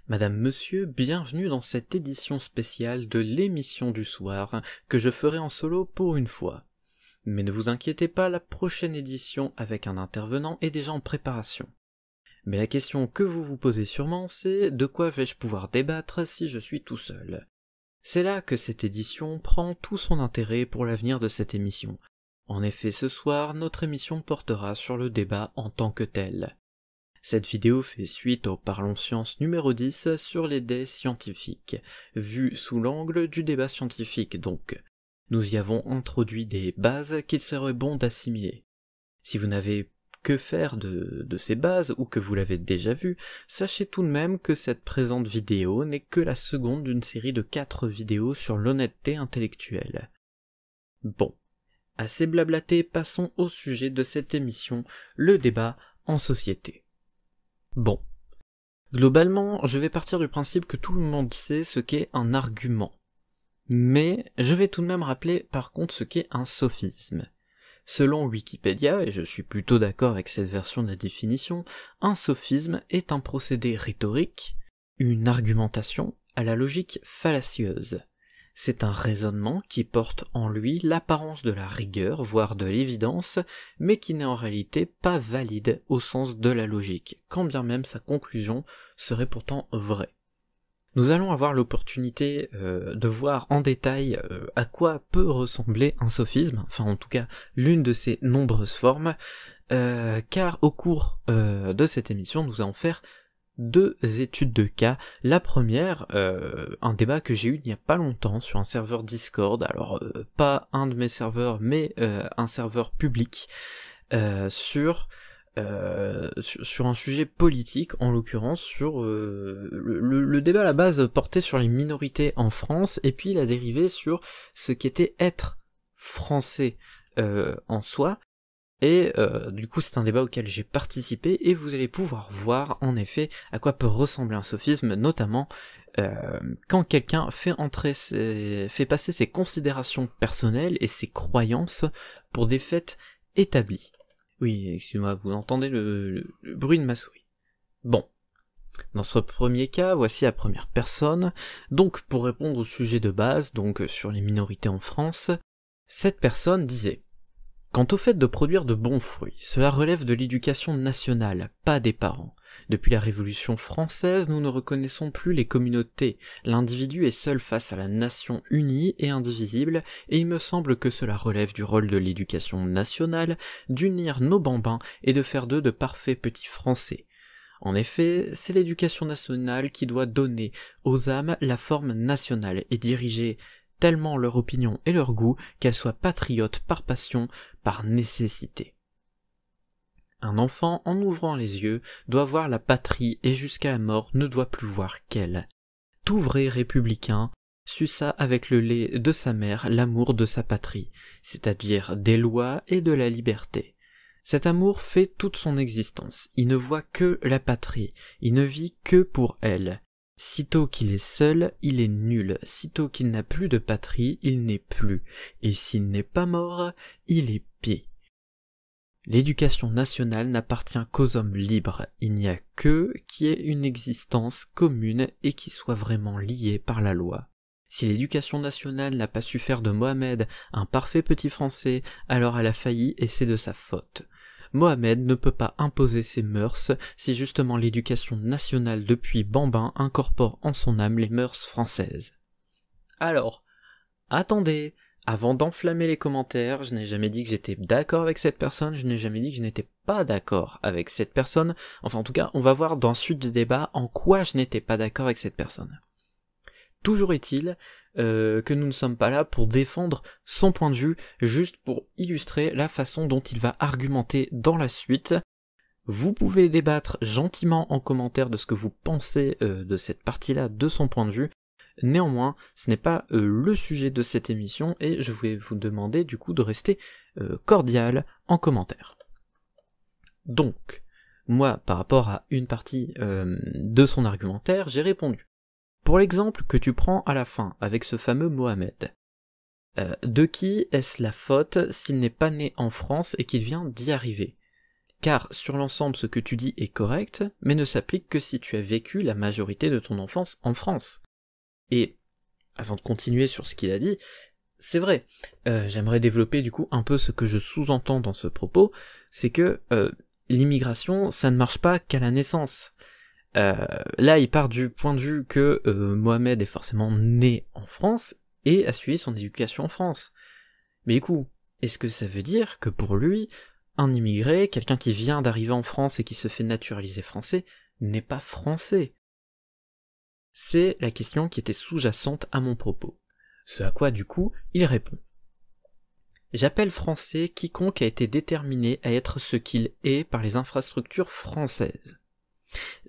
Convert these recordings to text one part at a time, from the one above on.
Madame, Monsieur, bienvenue dans cette édition spéciale de l'émission du soir que je ferai en solo pour une fois. Mais ne vous inquiétez pas, la prochaine édition avec un intervenant est déjà en préparation. Mais la question que vous vous posez sûrement, c'est de quoi vais-je pouvoir débattre si je suis tout seul? C'est là que cette édition prend tout son intérêt pour l'avenir de cette émission. En effet, ce soir, notre émission portera sur le débat en tant que tel. Cette vidéo fait suite au Parlons Science numéro 10 sur les dés scientifiques, vu sous l'angle du débat scientifique donc. Nous y avons introduit des bases qu'il serait bon d'assimiler. Si vous n'avez que faire de ces bases ou que vous l'avez déjà vu, sachez tout de même que cette présente vidéo n'est que la seconde d'une série de 4 vidéos sur l'honnêteté intellectuelle. Bon, assez blablaté, passons au sujet de cette émission, le débat en société. Bon, globalement, je vais partir du principe que tout le monde sait ce qu'est un argument. Mais je vais tout de même rappeler par contre ce qu'est un sophisme. Selon Wikipédia, et je suis plutôt d'accord avec cette version de la définition, un sophisme est un procédé rhétorique, une argumentation à la logique fallacieuse. C'est un raisonnement qui porte en lui l'apparence de la rigueur, voire de l'évidence, mais qui n'est en réalité pas valide au sens de la logique, quand bien même sa conclusion serait pourtant vraie. Nous allons avoir l'opportunité de voir en détail à quoi peut ressembler un sophisme, enfin en tout cas l'une de ses nombreuses formes, car au cours de cette émission nous allons faire 2 études de cas. La première, un débat que j'ai eu il n'y a pas longtemps sur un serveur Discord, alors pas un de mes serveurs mais un serveur public, sur un sujet politique, en l'occurrence sur le débat à la base portait sur les minorités en France, et puis il a dérivé sur ce qu'était être français en soi, et du coup c'est un débat auquel j'ai participé, et vous allez pouvoir voir en effet à quoi peut ressembler un sophisme, notamment quand quelqu'un fait passer ses considérations personnelles et ses croyances pour des faits établis. Oui, excusez-moi, vous entendez le bruit de ma souris. Bon, dans ce premier cas, voici la première personne. Donc, pour répondre au sujet de base, donc sur les minorités en France, cette personne disait: quant au fait de produire de bons fruits, cela relève de l'éducation nationale, pas des parents. Depuis la Révolution française, nous ne reconnaissons plus les communautés. L'individu est seul face à la nation unie et indivisible, et il me semble que cela relève du rôle de l'éducation nationale, d'unir nos bambins et de faire d'eux de parfaits petits Français. En effet, c'est l'éducation nationale qui doit donner aux âmes la forme nationale et diriger tellement leur opinion et leur goût qu'elles soient patriotes par passion, par nécessité. Un enfant, en ouvrant les yeux, doit voir la patrie et jusqu'à la mort ne doit plus voir qu'elle. Tout vrai républicain suça avec le lait de sa mère l'amour de sa patrie, c'est-à-dire des lois et de la liberté. Cet amour fait toute son existence, il ne voit que la patrie, il ne vit que pour elle. Sitôt qu'il est seul, il est nul, sitôt qu'il n'a plus de patrie, il n'est plus, et s'il n'est pas mort, il est pie. L'éducation nationale n'appartient qu'aux hommes libres, il n'y a qu'eux qui aient une existence commune et qui soient vraiment liés par la loi. Si l'éducation nationale n'a pas su faire de Mohamed un parfait petit Français, alors elle a failli et c'est de sa faute. Mohamed ne peut pas imposer ses mœurs si justement l'éducation nationale depuis Bambin incorpore en son âme les mœurs françaises. Alors, attendez, avant d'enflammer les commentaires, je n'ai jamais dit que j'étais d'accord avec cette personne, je n'ai jamais dit que je n'étais pas d'accord avec cette personne, enfin en tout cas on va voir dans la suite du débat en quoi je n'étais pas d'accord avec cette personne. Toujours est-il que nous ne sommes pas là pour défendre son point de vue, juste pour illustrer la façon dont il va argumenter dans la suite. Vous pouvez débattre gentiment en commentaire de ce que vous pensez de cette partie-là, de son point de vue. Néanmoins, ce n'est pas le sujet de cette émission, et je vais vous demander du coup de rester cordial en commentaire. Donc, moi, par rapport à une partie de son argumentaire, j'ai répondu. Pour l'exemple que tu prends à la fin, avec ce fameux Mohamed, de qui est-ce la faute s'il n'est pas né en France et qu'il vient d'y arriver? car sur l'ensemble ce que tu dis est correct, mais ne s'applique que si tu as vécu la majorité de ton enfance en France. Et, avant de continuer sur ce qu'il a dit, c'est vrai, j'aimerais développer du coup un peu ce que je sous-entends dans ce propos, c'est que l'immigration, ça ne marche pas qu'à la naissance. Là, il part du point de vue que Mohamed est forcément né en France et a suivi son éducation en France. Mais du coup, est-ce que ça veut dire que pour lui, un immigré, quelqu'un qui vient d'arriver en France et qui se fait naturaliser français, n'est pas français? C'est la question qui était sous-jacente à mon propos. Ce à quoi, du coup, il répond. J'appelle français quiconque a été déterminé à être ce qu'il est par les infrastructures françaises.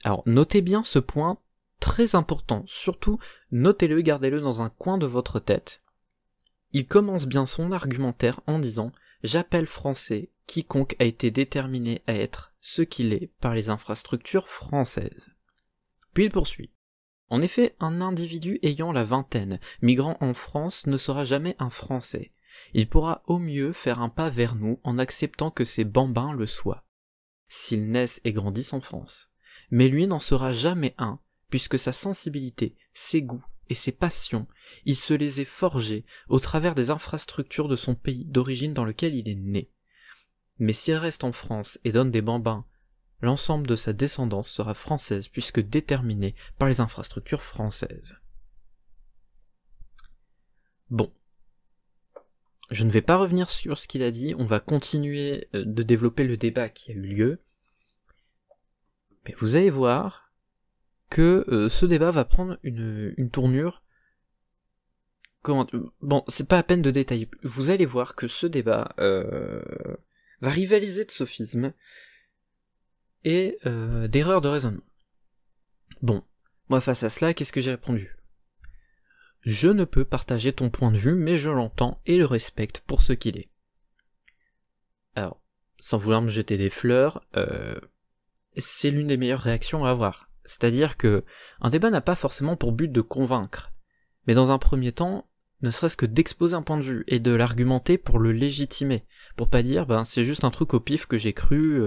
Alors, notez bien ce point très important, surtout notez-le, gardez-le dans un coin de votre tête. Il commence bien son argumentaire en disant « J'appelle français quiconque a été déterminé à être ce qu'il est par les infrastructures françaises. » Puis il poursuit. En effet, un individu ayant la vingtaine, migrant en France, ne sera jamais un Français. Il pourra au mieux faire un pas vers nous en acceptant que ses bambins le soient, s'ils naissent et grandissent en France. Mais lui n'en sera jamais un, puisque sa sensibilité, ses goûts et ses passions, il se les est forgés au travers des infrastructures de son pays d'origine dans lequel il est né. Mais s'il reste en France et donne des bambins, l'ensemble de sa descendance sera française puisque déterminée par les infrastructures françaises. Bon. Je ne vais pas revenir sur ce qu'il a dit, on va continuer de développer le débat qui a eu lieu. Mais vous allez voir que ce débat va prendre une tournure... Bon, c'est pas à peine de détailler. Vous allez voir que ce débat va rivaliser de sophisme et d'erreurs de raisonnement. Bon, moi face à cela, qu'est-ce que j'ai répondu? Je ne peux partager ton point de vue, mais je l'entends et le respecte pour ce qu'il est. Alors, sans vouloir me jeter des fleurs, c'est l'une des meilleures réactions à avoir. C'est-à-dire que un débat n'a pas forcément pour but de convaincre, mais dans un premier temps, ne serait-ce que d'exposer un point de vue et de l'argumenter pour le légitimer, pour pas dire c'est juste un truc au pif que j'ai cru,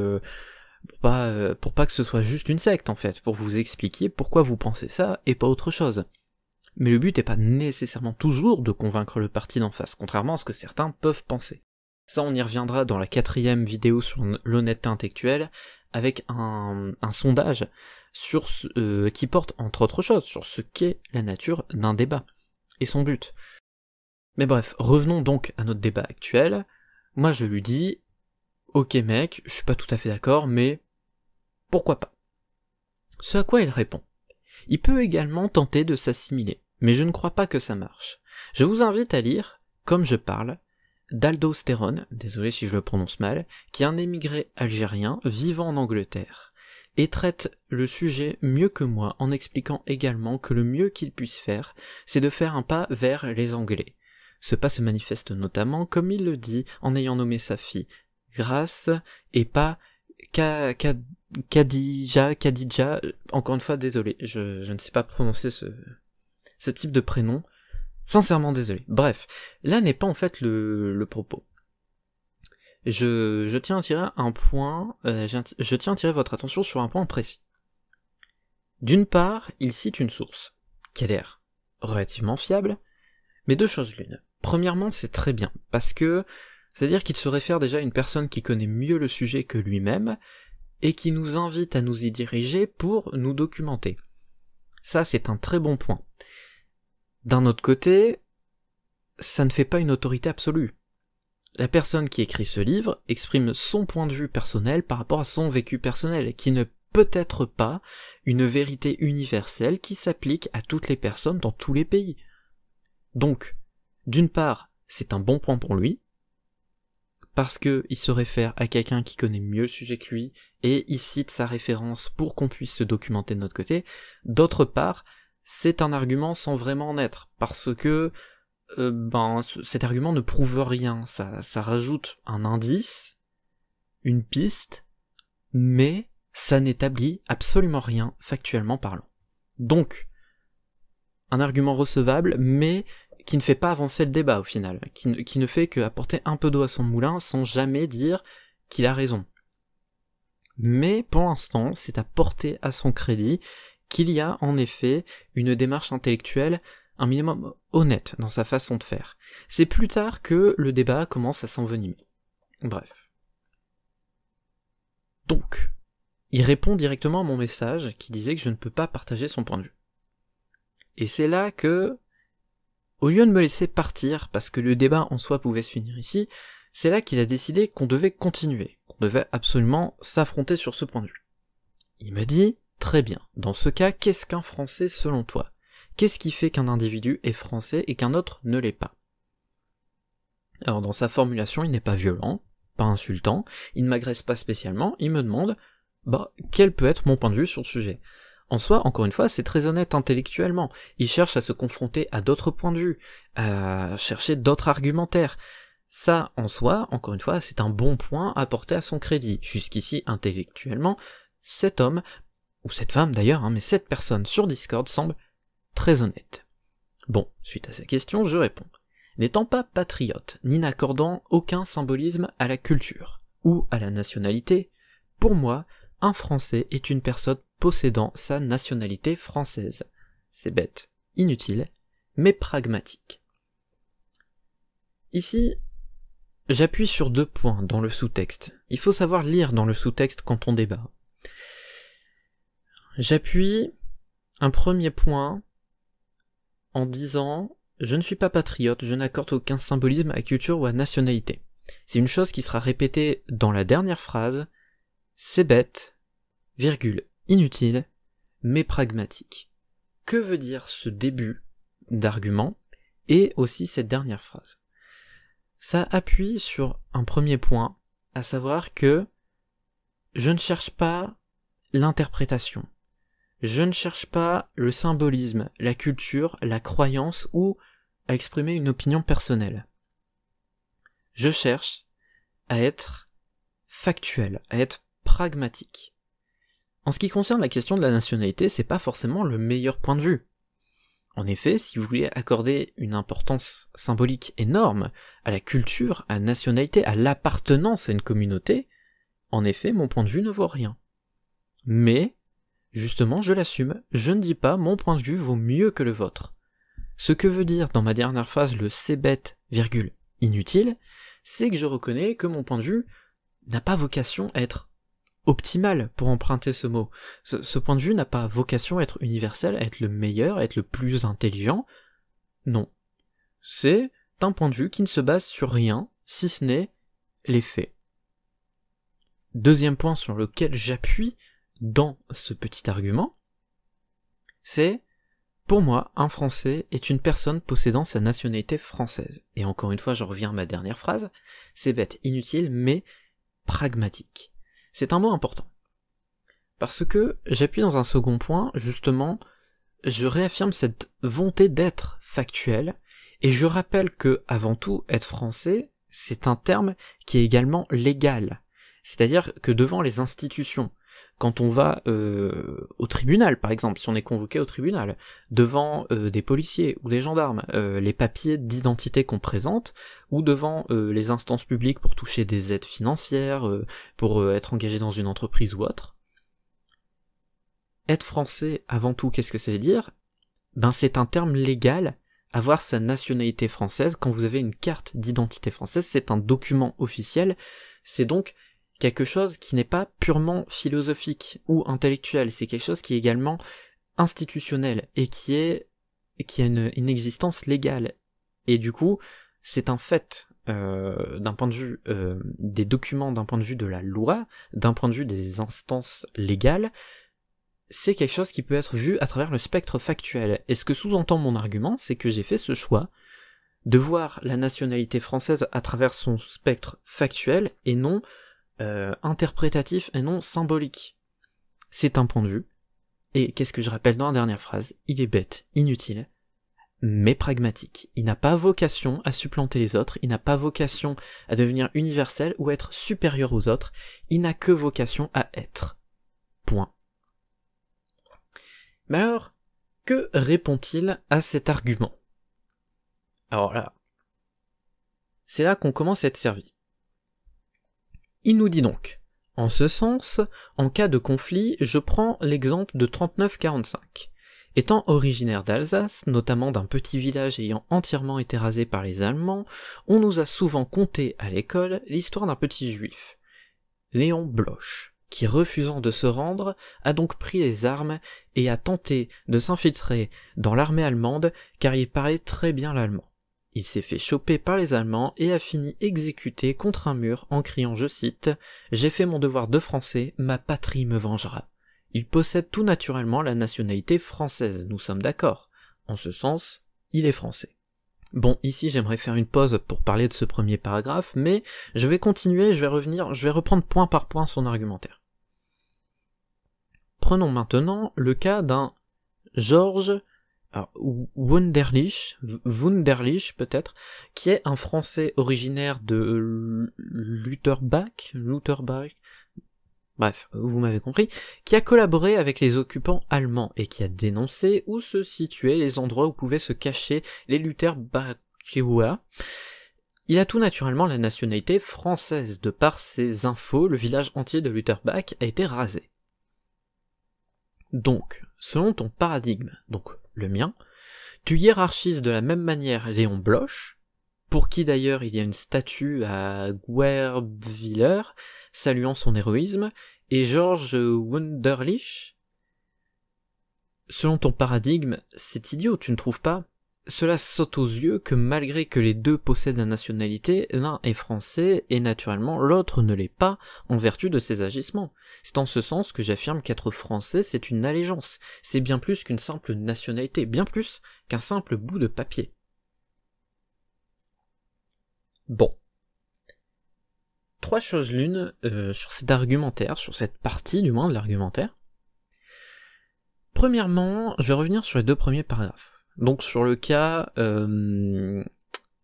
pour pas que ce soit juste une secte en fait, pour vous expliquer pourquoi vous pensez ça et pas autre chose. Mais le but est pas nécessairement toujours de convaincre le parti d'en face, contrairement à ce que certains peuvent penser. Ça on y reviendra dans la 4e vidéo sur l'honnêteté intellectuelle, avec un sondage sur qui porte entre autres choses sur ce qu'est la nature d'un débat, et son but. Mais bref, revenons donc à notre débat actuel. Moi je lui dis, ok mec, je suis pas tout à fait d'accord, mais pourquoi pas? Ce à quoi il répond. Il peut également tenter de s'assimiler, mais je ne crois pas que ça marche. Je vous invite à lire, comme je parle, d'Aldo Stéron, désolé si je le prononce mal, qui est un émigré algérien vivant en Angleterre, et traite le sujet mieux que moi en expliquant également que le mieux qu'il puisse faire, c'est de faire un pas vers les Anglais. Ce pas se manifeste notamment, comme il le dit, en ayant nommé sa fille Grace, et pas Khadija, encore une fois désolé, je ne sais pas prononcer ce type de prénom, sincèrement désolé. Bref, là n'est pas en fait le propos. Je tiens à tirer un point, je tiens à attirer votre attention sur un point précis. D'une part, il cite une source, qui a l'air relativement fiable, mais deux choses l'une. Premièrement, c'est très bien, parce que c'est-à-dire qu'il se réfère déjà à une personne qui connaît mieux le sujet que lui-même, et qui nous invite à nous y diriger pour nous documenter. Ça, c'est un très bon point. D'un autre côté, ça ne fait pas une autorité absolue. La personne qui écrit ce livre exprime son point de vue personnel par rapport à son vécu personnel, qui ne peut être pas une vérité universelle qui s'applique à toutes les personnes dans tous les pays. Donc, d'une part, c'est un bon point pour lui, parce que il se réfère à quelqu'un qui connaît mieux le sujet que lui, et il cite sa référence pour qu'on puisse se documenter de notre côté. D'autre part, c'est un argument sans vraiment en être, parce que cet argument ne prouve rien, ça rajoute un indice, une piste, mais ça n'établit absolument rien factuellement parlant. Donc, un argument recevable, mais qui ne fait pas avancer le débat au final, qui ne fait qu'apporter un peu d'eau à son moulin sans jamais dire qu'il a raison. Mais pour l'instant, c'est à porter à son crédit qu'il y a en effet une démarche intellectuelle un minimum honnête dans sa façon de faire. C'est plus tard que le débat commence à s'envenimer. Bref. Donc, il répond directement à mon message qui disait que je ne peux pas partager son point de vue. Et c'est là que, au lieu de me laisser partir, parce que le débat en soi pouvait se finir ici, c'est là qu'il a décidé qu'on devait continuer, qu'on devait absolument s'affronter sur ce point de vue. Il me dit, très bien, dans ce cas, qu'est-ce qu'un Français selon toi ? Qu'est-ce qui fait qu'un individu est français et qu'un autre ne l'est pas ? Alors dans sa formulation, il n'est pas violent, pas insultant, il ne m'agresse pas spécialement, il me demande, quel peut être mon point de vue sur le sujet ? En soi, encore une fois, c'est très honnête intellectuellement, il cherche à se confronter à d'autres points de vue, à chercher d'autres argumentaires. Ça, en soi, encore une fois, c'est un bon point à porter à son crédit. Jusqu'ici, intellectuellement, cet homme, ou cette femme d'ailleurs, mais cette personne sur Discord semble très honnête. Bon, suite à sa question, je réponds. N'étant pas patriote, ni n'accordant aucun symbolisme à la culture, ou à la nationalité, pour moi, un Français est une personne possédant sa nationalité française. C'est bête, inutile, mais pragmatique. Ici, j'appuie sur 2 points dans le sous-texte. Il faut savoir lire dans le sous-texte quand on débat. J'appuie un premier point en disant « Je ne suis pas patriote, je n'accorde aucun symbolisme à culture ou à nationalité ». C'est une chose qui sera répétée dans la dernière phrase, c'est bête, virgule, inutile, mais pragmatique. Que veut dire ce début d'argument et aussi cette dernière phrase ? Ça appuie sur un premier point, à savoir que je ne cherche pas l'interprétation. Je ne cherche pas le symbolisme, la culture, la croyance ou à exprimer une opinion personnelle. Je cherche à être factuel, à être pragmatique. En ce qui concerne la question de la nationalité, c'est pas forcément le meilleur point de vue. En effet, si vous voulez accorder une importance symbolique énorme à la culture, à la nationalité, à l'appartenance à une communauté, en effet, mon point de vue ne vaut rien. Mais, justement, je l'assume, je ne dis pas mon point de vue vaut mieux que le vôtre. Ce que veut dire dans ma dernière phrase le c'est bête, virgule, inutile, c'est que je reconnais que mon point de vue n'a pas vocation à être optimal, pour emprunter ce mot. Ce point de vue n'a pas vocation à être universel, à être le meilleur, à être le plus intelligent. Non. C'est un point de vue qui ne se base sur rien, si ce n'est les faits. Deuxième point sur lequel j'appuie dans ce petit argument, c'est, pour moi, un Français est une personne possédant sa nationalité française. Et encore une fois, je reviens à ma dernière phrase, c'est bête, inutile, mais pragmatique. C'est un mot important. Parce que j'appuie dans un second point, justement, je réaffirme cette volonté d'être factuel, et je rappelle que, avant tout, être français, c'est un terme qui est également légal. C'est-à-dire que devant les institutions, quand on va au tribunal, par exemple, si on est convoqué au tribunal, devant des policiers ou des gendarmes, les papiers d'identité qu'on présente, ou devant les instances publiques pour toucher des aides financières, pour être engagé dans une entreprise ou autre. Être français, avant tout, qu'est-ce que ça veut dire ? C'est un terme légal. Avoir sa nationalité française, quand vous avez une carte d'identité française, c'est un document officiel, c'est donc quelque chose qui n'est pas purement philosophique ou intellectuel, c'est quelque chose qui est également institutionnel et qui a une existence légale. Et du coup, c'est un fait d'un point de vue des documents, d'un point de vue de la loi, d'un point de vue des instances légales, c'est quelque chose qui peut être vu à travers le spectre factuel. Et ce que sous-entend mon argument, c'est que j'ai fait ce choix de voir la nationalité française à travers son spectre factuel et non interprétatif et non symbolique. C'est un point de vue, et qu'est-ce que je rappelle dans la dernière phrase ? Il est bête, inutile, mais pragmatique. Il n'a pas vocation à supplanter les autres, il n'a pas vocation à devenir universel ou être supérieur aux autres, il n'a que vocation à être. Point. Mais alors, que répond-il à cet argument ? Alors là, c'est là qu'on commence à être servi. Il nous dit donc, En ce sens, en cas de conflit, je prends l'exemple de 39-45. Étant originaire d'Alsace, notamment d'un petit village ayant entièrement été rasé par les Allemands, on nous a souvent conté à l'école l'histoire d'un petit juif, Léon Bloch, qui refusant de se rendre, a donc pris les armes et a tenté de s'infiltrer dans l'armée allemande car il parlait très bien l'allemand. Il s'est fait choper par les Allemands et a fini exécuté contre un mur en criant, je cite, « J'ai fait mon devoir de français, ma patrie me vengera ». Il possède tout naturellement la nationalité française, nous sommes d'accord. En ce sens, il est français. Bon, ici j'aimerais faire une pause pour parler de ce premier paragraphe, mais je vais continuer, je vais reprendre point par point son argumentaire. Prenons maintenant le cas d'un Georges Wunderlich peut-être, qui est un Français originaire de Lutherbach, bref, vous m'avez compris, qui a collaboré avec les occupants allemands et qui a dénoncé où se situaient les endroits où pouvaient se cacher les Lutherbacher. Il a tout naturellement la nationalité française, de par ses infos, le village entier de Lutherbach a été rasé. Donc, selon ton paradigme, donc le mien, tu hiérarchises de la même manière Léon Bloch, pour qui d'ailleurs il y a une statue à Guebwiller, saluant son héroïsme, et Georges Wunderlich. Selon ton paradigme, c'est idiot, tu ne trouves pas? Cela saute aux yeux que malgré que les deux possèdent la nationalité, l'un est français et naturellement l'autre ne l'est pas en vertu de ses agissements. C'est en ce sens que j'affirme qu'être français c'est une allégeance, c'est bien plus qu'une simple nationalité, bien plus qu'un simple bout de papier. Bon. 3 choses l'une sur cet argumentaire, sur cette partie du moins de l'argumentaire. Premièrement, je vais revenir sur les 2 premiers paragraphes. Donc sur le cas de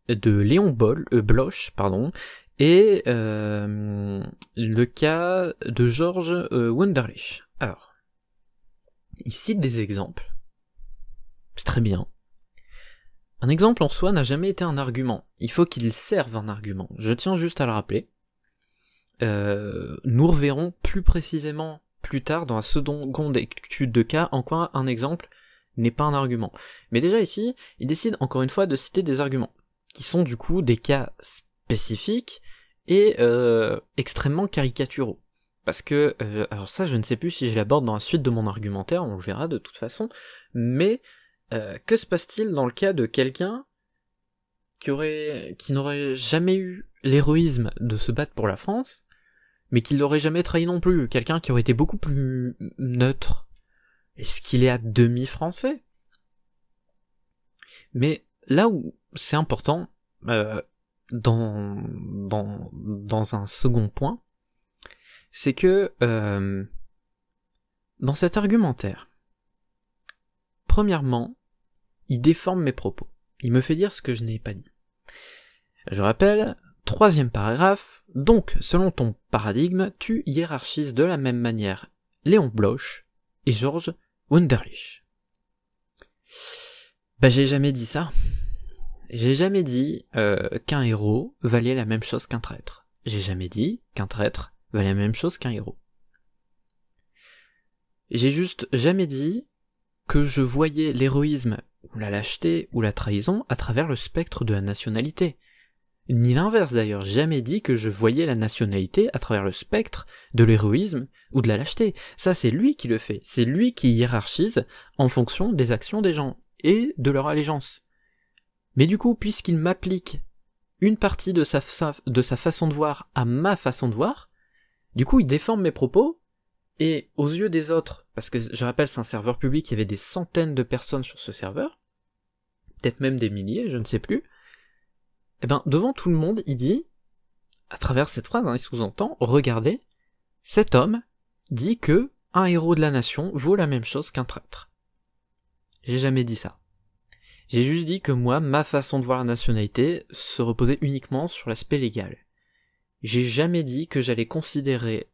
Léon Bloch, et le cas de Georges Wunderlich. Alors, il cite des exemples. C'est très bien. Un exemple en soi n'a jamais été un argument. Il faut qu'il serve un argument. Je tiens juste à le rappeler. Nous reverrons plus précisément plus tard dans la seconde étude de cas en quoi un exemple n'est pas un argument. Mais déjà ici, il décide encore une fois de citer des arguments, qui sont du coup des cas spécifiques et extrêmement caricaturaux. Parce que, alors ça je ne sais plus si je l'aborde dans la suite de mon argumentaire, on le verra de toute façon, mais que se passe-t-il dans le cas de quelqu'un qui n'aurait jamais eu l'héroïsme de se battre pour la France, mais qui l'aurait jamais trahi non plus, quelqu'un qui aurait été beaucoup plus neutre? Est-ce qu'il est à demi français? Mais là où c'est important, dans un second point, c'est que dans cet argumentaire, premièrement, il déforme mes propos. Il me fait dire ce que je n'ai pas dit. Je rappelle, 3e paragraphe, donc selon ton paradigme, tu hiérarchises de la même manière Léon Bloch et Georges Wunderlich. J'ai jamais dit ça. J'ai jamais dit qu'un héros valait la même chose qu'un traître. J'ai jamais dit qu'un traître valait la même chose qu'un héros. J'ai juste jamais dit que je voyais l'héroïsme, ou la lâcheté, ou la trahison à travers le spectre de la nationalité. Ni l'inverse d'ailleurs, jamais dit que je voyais la nationalité à travers le spectre de l'héroïsme ou de la lâcheté. Ça c'est lui qui le fait, c'est lui qui hiérarchise en fonction des actions des gens et de leur allégeance. Mais du coup, puisqu'il m'applique une partie de sa façon de voir à ma façon de voir, du coup il déforme mes propos, et aux yeux des autres, parce que je rappelle c'est un serveur public, il y avait des centaines de personnes sur ce serveur, peut-être même des milliers, je ne sais plus, et devant tout le monde, il dit, à travers cette phrase, il sous-entend, regardez, cet homme dit que un héros de la nation vaut la même chose qu'un traître. J'ai jamais dit ça. J'ai juste dit que moi, ma façon de voir la nationalité se reposait uniquement sur l'aspect légal. J'ai jamais dit que j'allais considérer,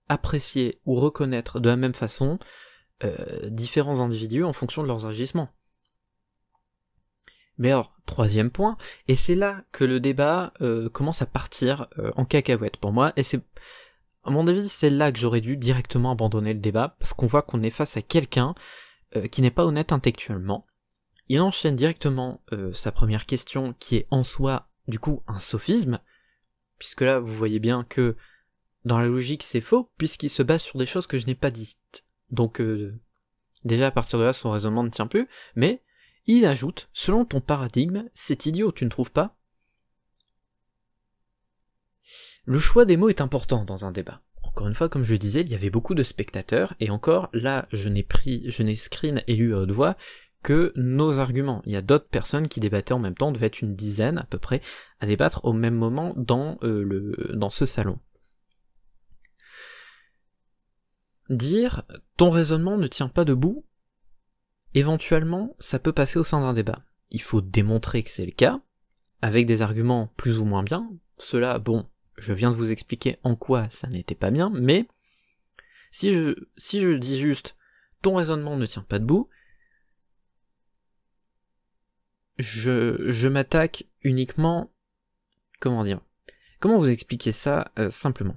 apprécier ou reconnaître de la même façon différents individus en fonction de leurs agissements. Mais alors, 3e point, et c'est là que le débat commence à partir en cacahuète pour moi, et c'est À mon avis, c'est là que j'aurais dû directement abandonner le débat, parce qu'on voit qu'on est face à quelqu'un qui n'est pas honnête intellectuellement. Il enchaîne directement sa première question, qui est en soi, du coup, un sophisme, puisque là, vous voyez bien que dans la logique, c'est faux, puisqu'il se base sur des choses que je n'ai pas dites. Donc, déjà, à partir de là, son raisonnement ne tient plus, mais il ajoute, selon ton paradigme, c'est idiot, tu ne trouves pas ? Le choix des mots est important dans un débat. Encore une fois, comme je le disais, il y avait beaucoup de spectateurs, et encore, là, je n'ai screen et lu à haute voix que nos arguments. Il y a d'autres personnes qui débattaient en même temps, devait être une dizaine à peu près, à débattre au même moment dans ce salon. Dire « ton raisonnement ne tient pas debout », éventuellement, ça peut passer au sein d'un débat. Il faut démontrer que c'est le cas, avec des arguments plus ou moins bien. Cela, bon, je viens de vous expliquer en quoi ça n'était pas bien, mais si je dis juste « ton raisonnement ne tient pas debout », je m'attaque uniquement... Comment vous expliquer ça simplement ?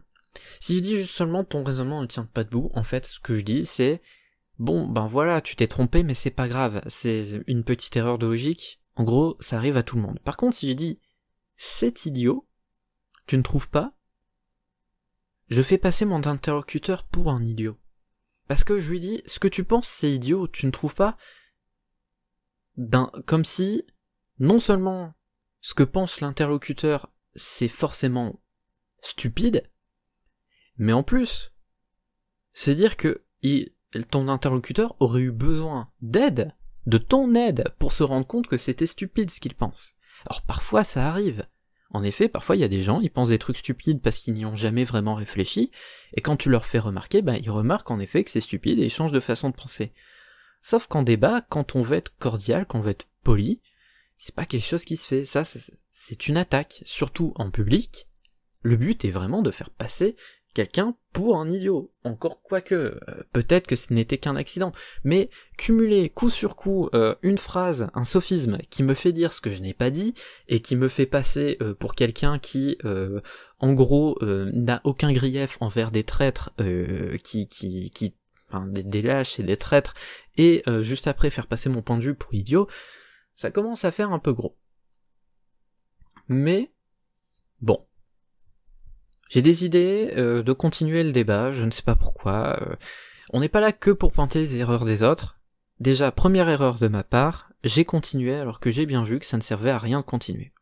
Si je dis juste seulement ton raisonnement ne tient pas debout, en fait ce que je dis c'est bon ben voilà, tu t'es trompé mais c'est pas grave, c'est une petite erreur de logique, en gros ça arrive à tout le monde. Par contre si je dis c'est idiot, tu ne trouves pas, je fais passer mon interlocuteur pour un idiot. Parce que je lui dis ce que tu penses c'est idiot, tu ne trouves pas, comme si non seulement ce que pense l'interlocuteur c'est forcément stupide, mais en plus, c'est dire que ton interlocuteur aurait eu besoin d'aide, de ton aide, pour se rendre compte que c'était stupide ce qu'il pense. Alors parfois ça arrive. En effet, parfois il y a des gens, ils pensent des trucs stupides parce qu'ils n'y ont jamais vraiment réfléchi, et quand tu leur fais remarquer, ils remarquent en effet que c'est stupide et ils changent de façon de penser. Sauf qu'en débat, quand on veut être cordial, quand on veut être poli, c'est pas quelque chose qui se fait. Ça, c'est une attaque, surtout en public. Le but est vraiment de faire passer quelqu'un pour un idiot. Encore quoique, peut-être que ce n'était qu'un accident. Mais cumuler coup sur coup une phrase, un sophisme, qui me fait dire ce que je n'ai pas dit, et qui me fait passer pour quelqu'un qui, en gros, n'a aucun grief envers des traîtres, des lâches et des traîtres, et juste après faire passer mon point de vue pour idiot, ça commence à faire un peu gros. Mais, bon. J'ai des idées de continuer le débat, je ne sais pas pourquoi. On n'est pas là que pour pointer les erreurs des autres. Déjà, première erreur de ma part, j'ai continué alors que j'ai bien vu que ça ne servait à rien de continuer.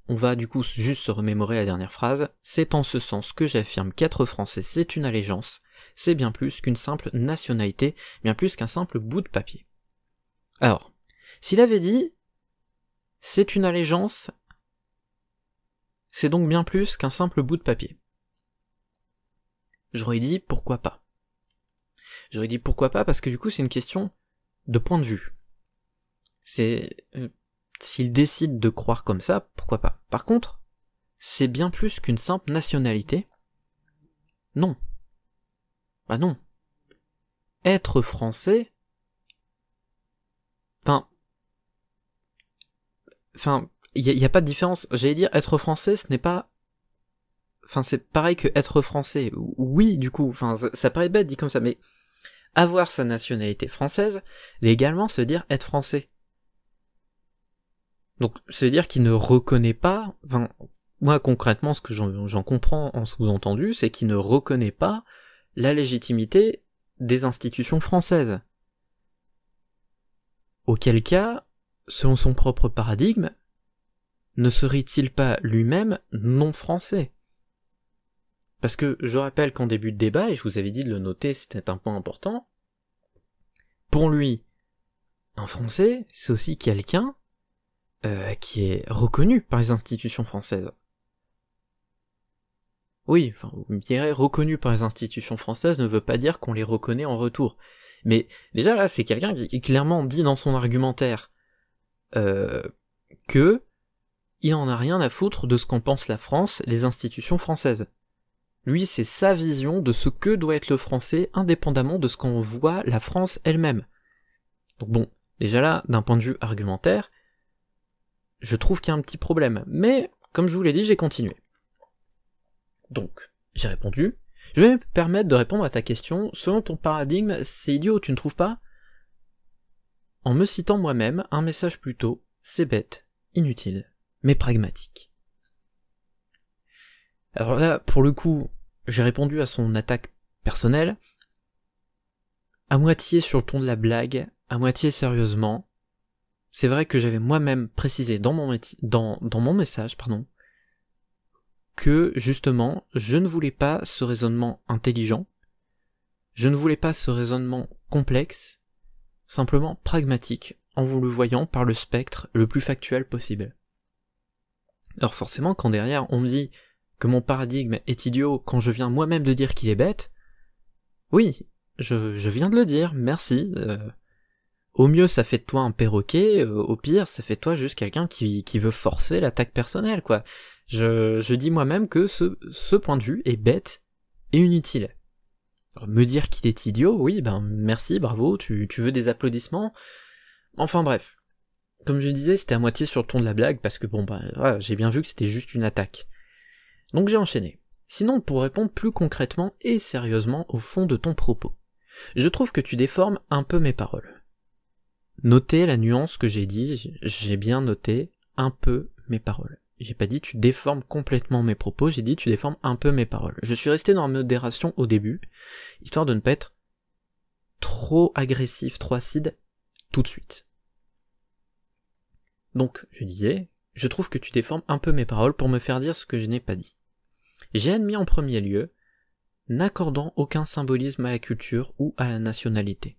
On va du coup juste se remémorer la dernière phrase. C'est en ce sens que j'affirme qu'être français c'est une allégeance, c'est bien plus qu'une simple nationalité, bien plus qu'un simple bout de papier. Alors, s'il avait dit c'est une allégeance, c'est donc bien plus qu'un simple bout de papier. J'aurais dit pourquoi pas. J'aurais dit pourquoi pas parce que du coup c'est une question de point de vue. S'il décide de croire comme ça, pourquoi pas. Par contre, c'est bien plus qu'une simple nationalité. Non. Bah non. Être français... Enfin, il y a pas de différence. J'allais dire, être français, ce n'est pas... Enfin, c'est pareil que être français. Oui, du coup, ça paraît bête dit comme ça, mais avoir sa nationalité française, légalement, ça veut dire être français. Donc, ça veut dire qu'il ne reconnaît pas... moi, concrètement, ce que j'en comprends en sous-entendu, c'est qu'il ne reconnaît pas la légitimité des institutions françaises. Auquel cas, selon son propre paradigme, ne serait-il pas lui-même non français ? Parce que je rappelle qu'en début de débat, et je vous avais dit de le noter, c'était un point important, pour lui, un Français, c'est aussi quelqu'un qui est reconnu par les institutions françaises. Oui, vous me direz, reconnu par les institutions françaises ne veut pas dire qu'on les reconnaît en retour. Mais déjà là, c'est quelqu'un qui clairement dit dans son argumentaire que il en a rien à foutre de ce qu'en pense la France, les institutions françaises. Lui, c'est sa vision de ce que doit être le français, indépendamment de ce qu'en voit la France elle-même. Donc bon, déjà là, d'un point de vue argumentaire, je trouve qu'il y a un petit problème. Mais, comme je vous l'ai dit, j'ai continué. Donc, j'ai répondu. Je vais me permettre de répondre à ta question. Selon ton paradigme, c'est idiot, tu ne trouves pas? En me citant moi-même, un message plus tôt, c'est bête, inutile, mais pragmatique. Alors là, pour le coup, j'ai répondu à son attaque personnelle, à moitié sur le ton de la blague, à moitié sérieusement. C'est vrai que j'avais moi-même précisé dans mon message, que justement, je ne voulais pas ce raisonnement intelligent, je ne voulais pas ce raisonnement complexe, simplement pragmatique, en vous le voyant par le spectre le plus factuel possible. Alors forcément, quand derrière on me dit que mon paradigme est idiot quand je viens moi-même de dire qu'il est bête, oui, je viens de le dire, merci. Au mieux ça fait de toi un perroquet, au pire ça fait de toi juste quelqu'un qui veut forcer l'attaque personnelle, quoi. Je dis moi-même que ce point de vue est bête et inutile. Alors, me dire qu'il est idiot, oui, ben merci, bravo, tu veux des applaudissements. Enfin bref. Comme je disais, c'était à moitié sur le ton de la blague, parce que bon, voilà, j'ai bien vu que c'était juste une attaque. Donc j'ai enchaîné. Sinon, pour répondre plus concrètement et sérieusement au fond de ton propos, je trouve que tu déformes un peu mes paroles. Notez la nuance que j'ai dit, j'ai bien noté un peu mes paroles. J'ai pas dit tu déformes complètement mes propos, j'ai dit tu déformes un peu mes paroles. Je suis resté dans la modération au début, histoire de ne pas être trop agressif, trop acide, tout de suite. Donc, je disais, je trouve que tu déformes un peu mes paroles pour me faire dire ce que je n'ai pas dit. J'ai admis en premier lieu, n'accordant aucun symbolisme à la culture ou à la nationalité.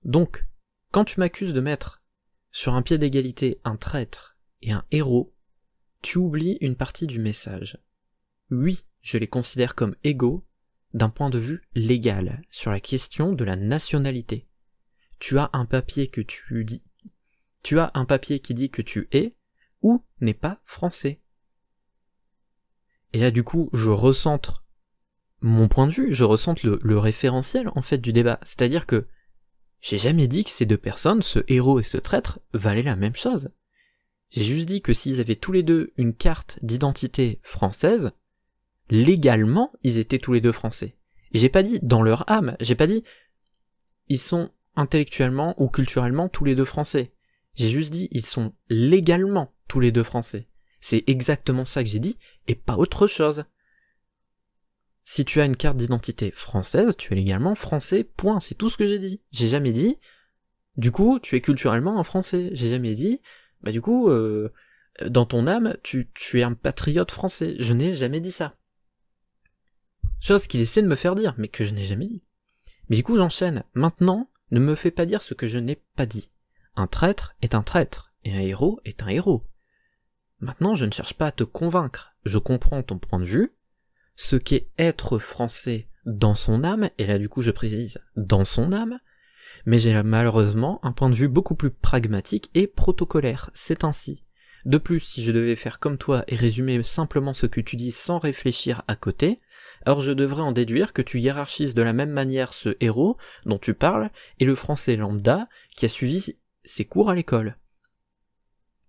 Donc, quand tu m'accuses de mettre sur un pied d'égalité un traître et un héros, tu oublies une partie du message. Oui, je les considère comme égaux d'un point de vue légal sur la question de la nationalité. Tu as un papier qui dit que tu es ou n'es pas français. Et là du coup, je recentre mon point de vue, je recentre le référentiel en fait du débat, c'est-à-dire que j'ai jamais dit que ces deux personnes, ce héros et ce traître, valaient la même chose. J'ai juste dit que s'ils avaient tous les deux une carte d'identité française, légalement, ils étaient tous les deux français. Et j'ai pas dit dans leur âme, j'ai pas dit ils sont intellectuellement ou culturellement tous les deux français. J'ai juste dit ils sont légalement tous les deux français. C'est exactement ça que j'ai dit, et pas autre chose. Si tu as une carte d'identité française, tu es légalement français, point, c'est tout ce que j'ai dit. J'ai jamais dit, du coup, tu es culturellement un français. J'ai jamais dit, du coup, dans ton âme, tu es un patriote français. Je n'ai jamais dit ça. Chose qu'il essaie de me faire dire, mais que je n'ai jamais dit. Mais du coup, j'enchaîne. Maintenant, ne me fais pas dire ce que je n'ai pas dit. Un traître est un traître, et un héros est un héros. Maintenant, je ne cherche pas à te convaincre. Je comprends ton point de vue, ce qu'est être français dans son âme, et là du coup je précise dans son âme, mais j'ai malheureusement un point de vue beaucoup plus pragmatique et protocolaire, c'est ainsi. De plus, si je devais faire comme toi et résumer simplement ce que tu dis sans réfléchir à côté, alors je devrais en déduire que tu hiérarchises de la même manière ce héros dont tu parles et le français lambda qui a suivi ses cours à l'école.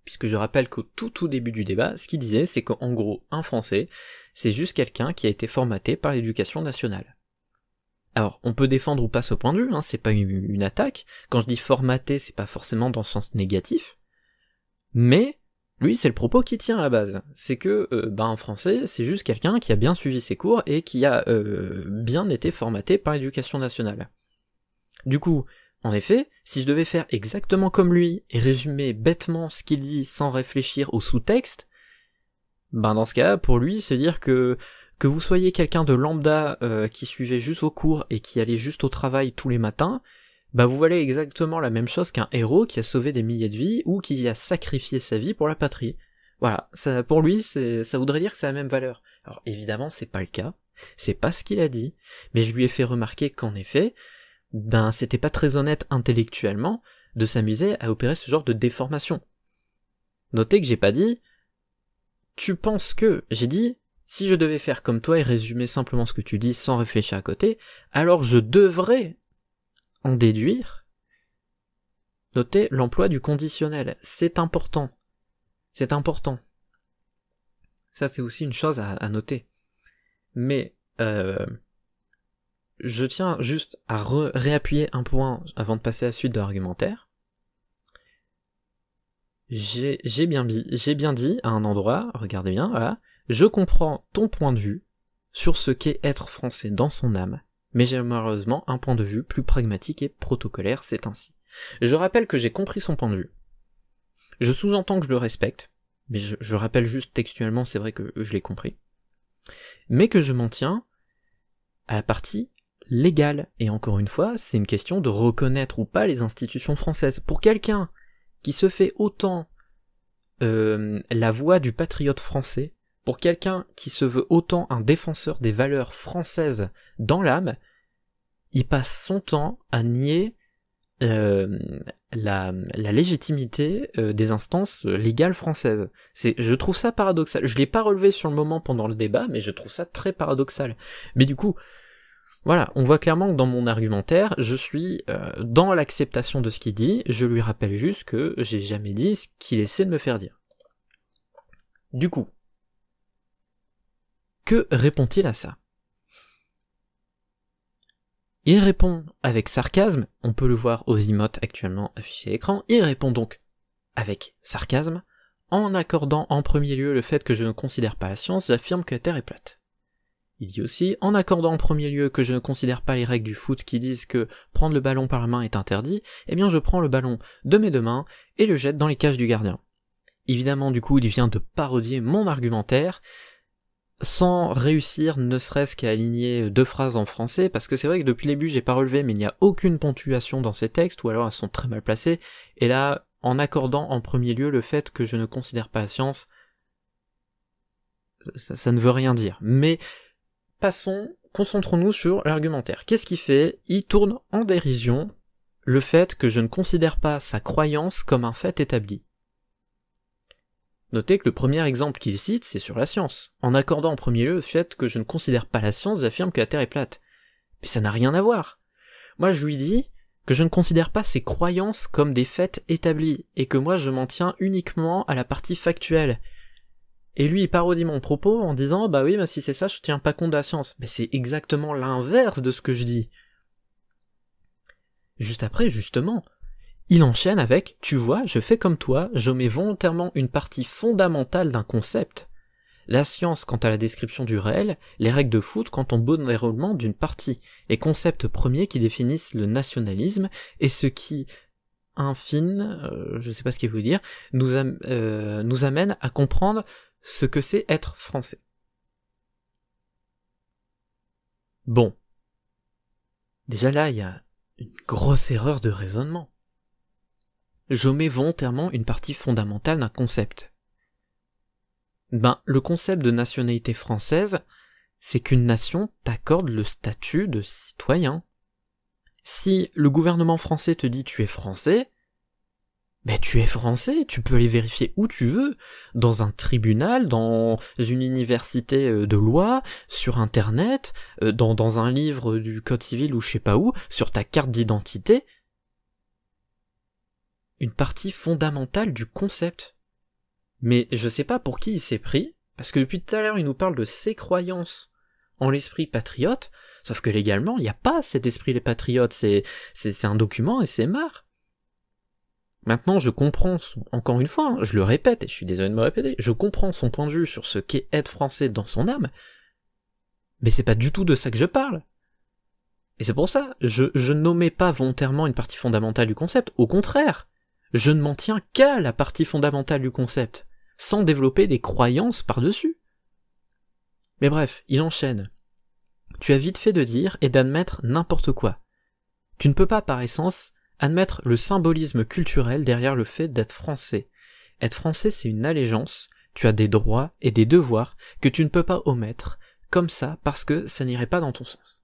Puisque je rappelle qu'au tout début du débat, ce qu'il disait, c'est qu'en gros, un Français, c'est juste quelqu'un qui a été formaté par l'éducation nationale. Alors, on peut défendre ou pas ce point de vue, c'est pas une attaque. Quand je dis formaté, c'est pas forcément dans le sens négatif. Mais, lui, c'est le propos qui tient à la base. C'est que, un Français, c'est juste quelqu'un qui a bien suivi ses cours et qui a bien été formaté par l'éducation nationale. Du coup, en effet, si je devais faire exactement comme lui et résumer bêtement ce qu'il dit sans réfléchir au sous-texte, dans ce cas, pour lui, c'est dire que vous soyez quelqu'un de lambda qui suivait juste vos cours et qui allait juste au travail tous les matins, vous valez exactement la même chose qu'un héros qui a sauvé des milliers de vies ou qui a sacrifié sa vie pour la patrie. Voilà, ça, pour lui, ça voudrait dire que c'est la même valeur. Alors évidemment, c'est pas le cas, c'est pas ce qu'il a dit, mais je lui ai fait remarquer qu'en effet, c'était pas très honnête intellectuellement de s'amuser à opérer ce genre de déformation. Notez que j'ai pas dit tu penses que, j'ai dit si je devais faire comme toi et résumer simplement ce que tu dis sans réfléchir à côté, alors je devrais en déduire. Notez l'emploi du conditionnel, c'est important. C'est important. Ça c'est aussi une chose à noter. Mais je tiens juste à réappuyer un point avant de passer à la suite de l'argumentaire. J'ai bien dit à un endroit, regardez bien, voilà, je comprends ton point de vue sur ce qu'est être français dans son âme, mais j'ai malheureusement un point de vue plus pragmatique et protocolaire, c'est ainsi. Je rappelle que j'ai compris son point de vue. Je sous-entends que je le respecte, mais je rappelle juste textuellement, c'est vrai que je l'ai compris. Mais que je m'en tiens à la partie légale. Et encore une fois, c'est une question de reconnaître ou pas les institutions françaises. Pour quelqu'un qui se fait autant la voix du patriote français, pour quelqu'un qui se veut autant un défenseur des valeurs françaises dans l'âme, il passe son temps à nier la légitimité des instances légales françaises. Je trouve ça paradoxal. Je l'ai pas relevé sur le moment pendant le débat, mais je trouve ça très paradoxal. Mais du coup, voilà, on voit clairement que dans mon argumentaire, je suis dans l'acceptation de ce qu'il dit, je lui rappelle juste que j'ai jamais dit ce qu'il essaie de me faire dire. Du coup, que répond-il à ça ? Il répond avec sarcasme, on peut le voir aux emotes actuellement affichés à l'écran, il répond donc avec sarcasme, en accordant en premier lieu le fait que je ne considère pas la science, j'affirme que la Terre est plate. Il dit aussi, en accordant en premier lieu que je ne considère pas les règles du foot qui disent que prendre le ballon par la main est interdit, eh bien je prends le ballon de mes deux mains et le jette dans les cages du gardien. Évidemment, du coup, il vient de parodier mon argumentaire, sans réussir ne serait-ce qu'à aligner deux phrases en français, parce que c'est vrai que depuis le début j'ai pas relevé, mais il n'y a aucune ponctuation dans ces textes, ou alors elles sont très mal placées, et là, en accordant en premier lieu le fait que je ne considère pas la science, ça ne veut rien dire. Mais passons, concentrons-nous sur l'argumentaire. Qu'est-ce qu'il fait ? Il tourne en dérision le fait que je ne considère pas sa croyance comme un fait établi. Notez que le premier exemple qu'il cite, c'est sur la science. En accordant en premier lieu le fait que je ne considère pas la science, j'affirme que la Terre est plate. Mais ça n'a rien à voir. Moi je lui dis que je ne considère pas ses croyances comme des faits établis, et que moi je m'en tiens uniquement à la partie factuelle. Et lui il parodie mon propos en disant bah oui, mais si c'est ça, je tiens pas compte de la science. Mais c'est exactement l'inverse de ce que je dis. Juste après, justement, il enchaîne avec « Tu vois, je fais comme toi, j'omets volontairement une partie fondamentale d'un concept. La science quant à la description du réel, les règles de foot quant au bon déroulement d'une partie, les concepts premiers qui définissent le nationalisme et ce qui, je sais pas ce qu'il veut dire, nous amène à comprendre ce que c'est être français. » Bon. Déjà là, il y a une grosse erreur de raisonnement. J'omets volontairement une partie fondamentale d'un concept. Le concept de nationalité française, c'est qu'une nation t'accorde le statut de citoyen. Si le gouvernement français te dit tu es français, tu es français, tu peux aller vérifier où tu veux, dans un tribunal, dans une université de loi, sur internet, dans un livre du code civil ou je sais pas où, sur ta carte d'identité, une partie fondamentale du concept. Mais je sais pas pour qui il s'est pris, parce que depuis tout à l'heure il nous parle de ses croyances en l'esprit patriote, sauf que légalement il n'y a pas cet esprit les patriotes, c'est un document et c'est marre. Maintenant je comprends, encore une fois, je le répète, et je suis désolé de me répéter, je comprends son point de vue sur ce qu'est être français dans son âme, mais c'est pas du tout de ça que je parle. Et c'est pour ça, je nommais pas volontairement une partie fondamentale du concept, au contraire. Je ne m'en tiens qu'à la partie fondamentale du concept, sans développer des croyances par-dessus. Mais bref, il enchaîne. Tu as vite fait de dire et d'admettre n'importe quoi. Tu ne peux pas, par essence, admettre le symbolisme culturel derrière le fait d'être français. Être français, c'est une allégeance, tu as des droits et des devoirs que tu ne peux pas omettre, comme ça, parce que ça n'irait pas dans ton sens.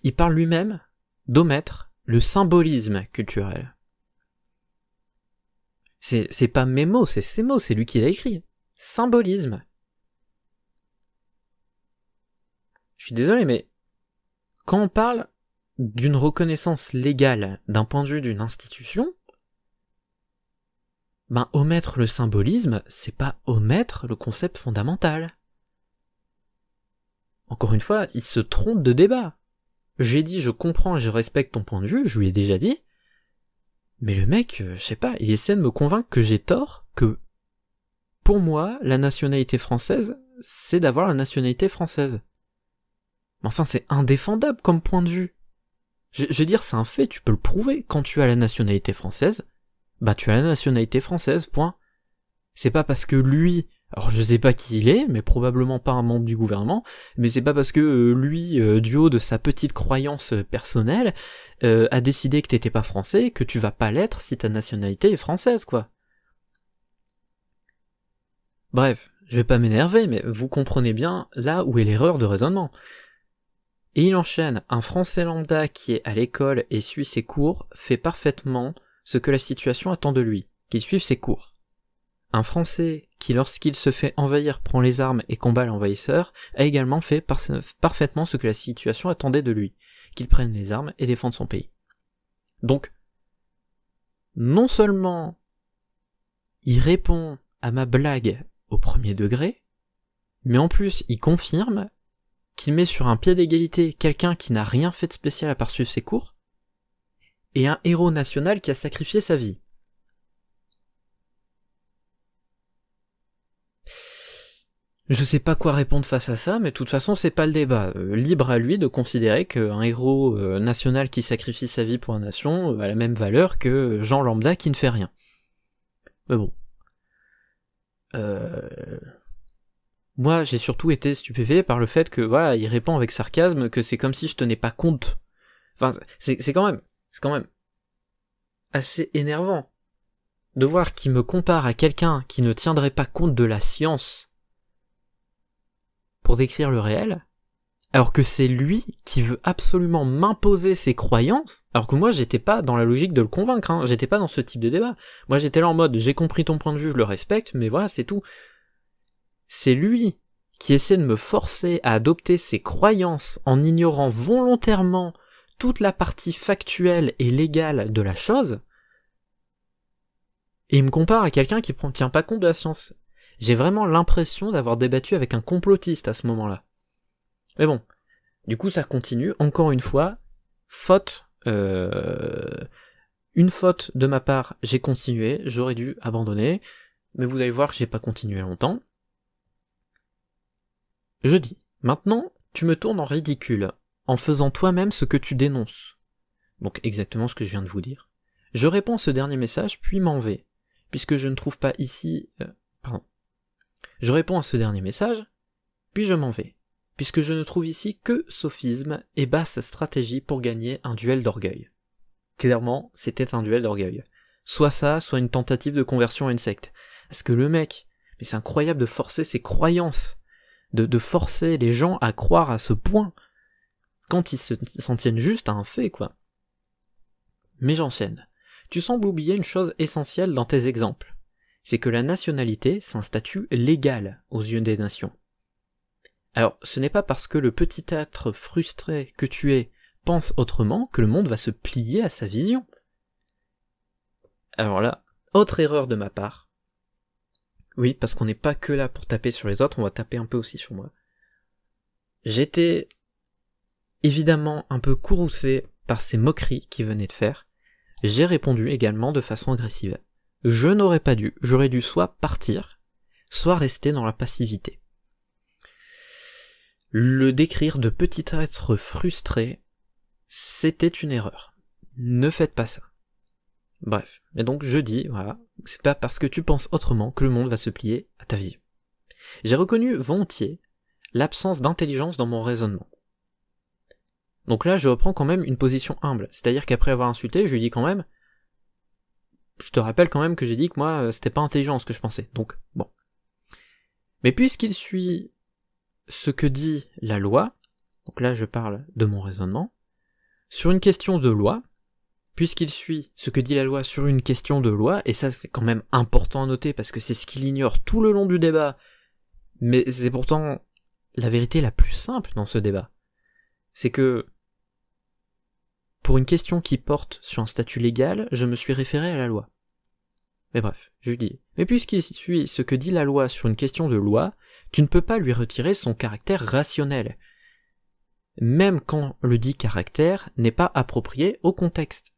Il parle lui-même d'omettre le symbolisme culturel. C'est pas mes mots, c'est ses mots, c'est lui qui l'a écrit. Symbolisme. Je suis désolé, mais quand on parle d'une reconnaissance légale d'un point de vue d'une institution, ben omettre le symbolisme, c'est pas omettre le concept fondamental. Encore une fois, il se trompe de débat. J'ai dit je comprends et je respecte ton point de vue, je lui ai déjà dit, mais le mec, je sais pas, il essaie de me convaincre que j'ai tort, que pour moi, la nationalité française, c'est d'avoir la nationalité française. Mais enfin, c'est indéfendable comme point de vue. Je veux dire, c'est un fait, tu peux le prouver. Quand tu as la nationalité française, bah tu as la nationalité française, point. C'est pas parce que lui, alors je sais pas qui il est, mais probablement pas un membre du gouvernement, mais c'est pas parce que lui, du haut de sa petite croyance personnelle, a décidé que t'étais pas français, que tu vas pas l'être si ta nationalité est française, quoi. Bref, je vais pas m'énerver, mais vous comprenez bien là où est l'erreur de raisonnement. Et il enchaîne, un Français lambda qui est à l'école et suit ses cours fait parfaitement ce que la situation attend de lui, qu'il suive ses cours. Un Français qui, lorsqu'il se fait envahir, prend les armes et combat l'envahisseur, a également fait parfaitement ce que la situation attendait de lui, qu'il prenne les armes et défende son pays. Donc, non seulement il répond à ma blague au premier degré, mais en plus il confirme qu'il met sur un pied d'égalité quelqu'un qui n'a rien fait de spécial à part suivre ses cours, et un héros national qui a sacrifié sa vie. Je sais pas quoi répondre face à ça, mais de toute façon c'est pas le débat. Libre à lui de considérer qu'un héros national qui sacrifie sa vie pour la nation a la même valeur que Jean lambda qui ne fait rien. Mais bon. Moi, j'ai surtout été stupéfait par le fait que, voilà, il répond avec sarcasme que c'est comme si je tenais pas compte. Enfin, c'est quand même assez énervant de voir qu'il me compare à quelqu'un qui ne tiendrait pas compte de la science pour décrire le réel, alors que c'est lui qui veut absolument m'imposer ses croyances, alors que moi j'étais pas dans la logique de le convaincre, hein, j'étais pas dans ce type de débat. Moi j'étais là en mode, j'ai compris ton point de vue, je le respecte, mais voilà, c'est tout. C'est lui qui essaie de me forcer à adopter ses croyances en ignorant volontairement toute la partie factuelle et légale de la chose, et il me compare à quelqu'un qui tient pas compte de la science. J'ai vraiment l'impression d'avoir débattu avec un complotiste à ce moment-là. Mais bon, du coup ça continue, encore une fois, une faute de ma part, j'ai continué, j'aurais dû abandonner, mais vous allez voir que j'ai pas continué longtemps. Je dis, maintenant, tu me tournes en ridicule, en faisant toi-même ce que tu dénonces. Donc exactement ce que je viens de vous dire. Je réponds à ce dernier message, puis m'en vais, puisque je ne trouve pas ici... Je réponds à ce dernier message, puis je m'en vais, puisque je ne trouve ici que sophisme et basse stratégie pour gagner un duel d'orgueil. Clairement, c'était un duel d'orgueil. Soit ça, soit une tentative de conversion à une secte. Parce que le mec, mais c'est incroyable de forcer ses croyances, de forcer les gens à croire à ce point, quand ils s'en tiennent juste à un fait, quoi. Mais j'enchaîne. Tu sembles oublier une chose essentielle dans tes exemples. C'est que la nationalité, c'est un statut légal aux yeux des nations. Alors, ce n'est pas parce que le petit être frustré que tu es pense autrement que le monde va se plier à sa vision. Alors là, autre erreur de ma part. Oui, parce qu'on n'est pas que là pour taper sur les autres, on va taper un peu aussi sur moi. J'étais évidemment un peu courroucé par ces moqueries qu'il venait de faire. J'ai répondu également de façon agressive. Je n'aurais pas dû, j'aurais dû soit partir, soit rester dans la passivité. Le décrire de petit être frustré, c'était une erreur. Ne faites pas ça. Bref, et donc je dis, voilà, c'est pas parce que tu penses autrement que le monde va se plier à ta vie. J'ai reconnu volontiers l'absence d'intelligence dans mon raisonnement. Donc là, je reprends quand même une position humble, c'est-à-dire qu'après avoir insulté, je lui dis quand même, je te rappelle quand même que j'ai dit que moi, c'était pas intelligent ce que je pensais, donc bon. Mais puisqu'il suit ce que dit la loi, donc là je parle de mon raisonnement, sur une question de loi, puisqu'il suit ce que dit la loi sur une question de loi, et ça c'est quand même important à noter parce que c'est ce qu'il ignore tout le long du débat, mais c'est pourtant la vérité la plus simple dans ce débat, c'est que pour une question qui porte sur un statut légal, je me suis référé à la loi. Mais bref, je lui dis, mais puisqu'il suit ce que dit la loi sur une question de loi, tu ne peux pas lui retirer son caractère rationnel. Même quand le dit caractère n'est pas approprié au contexte.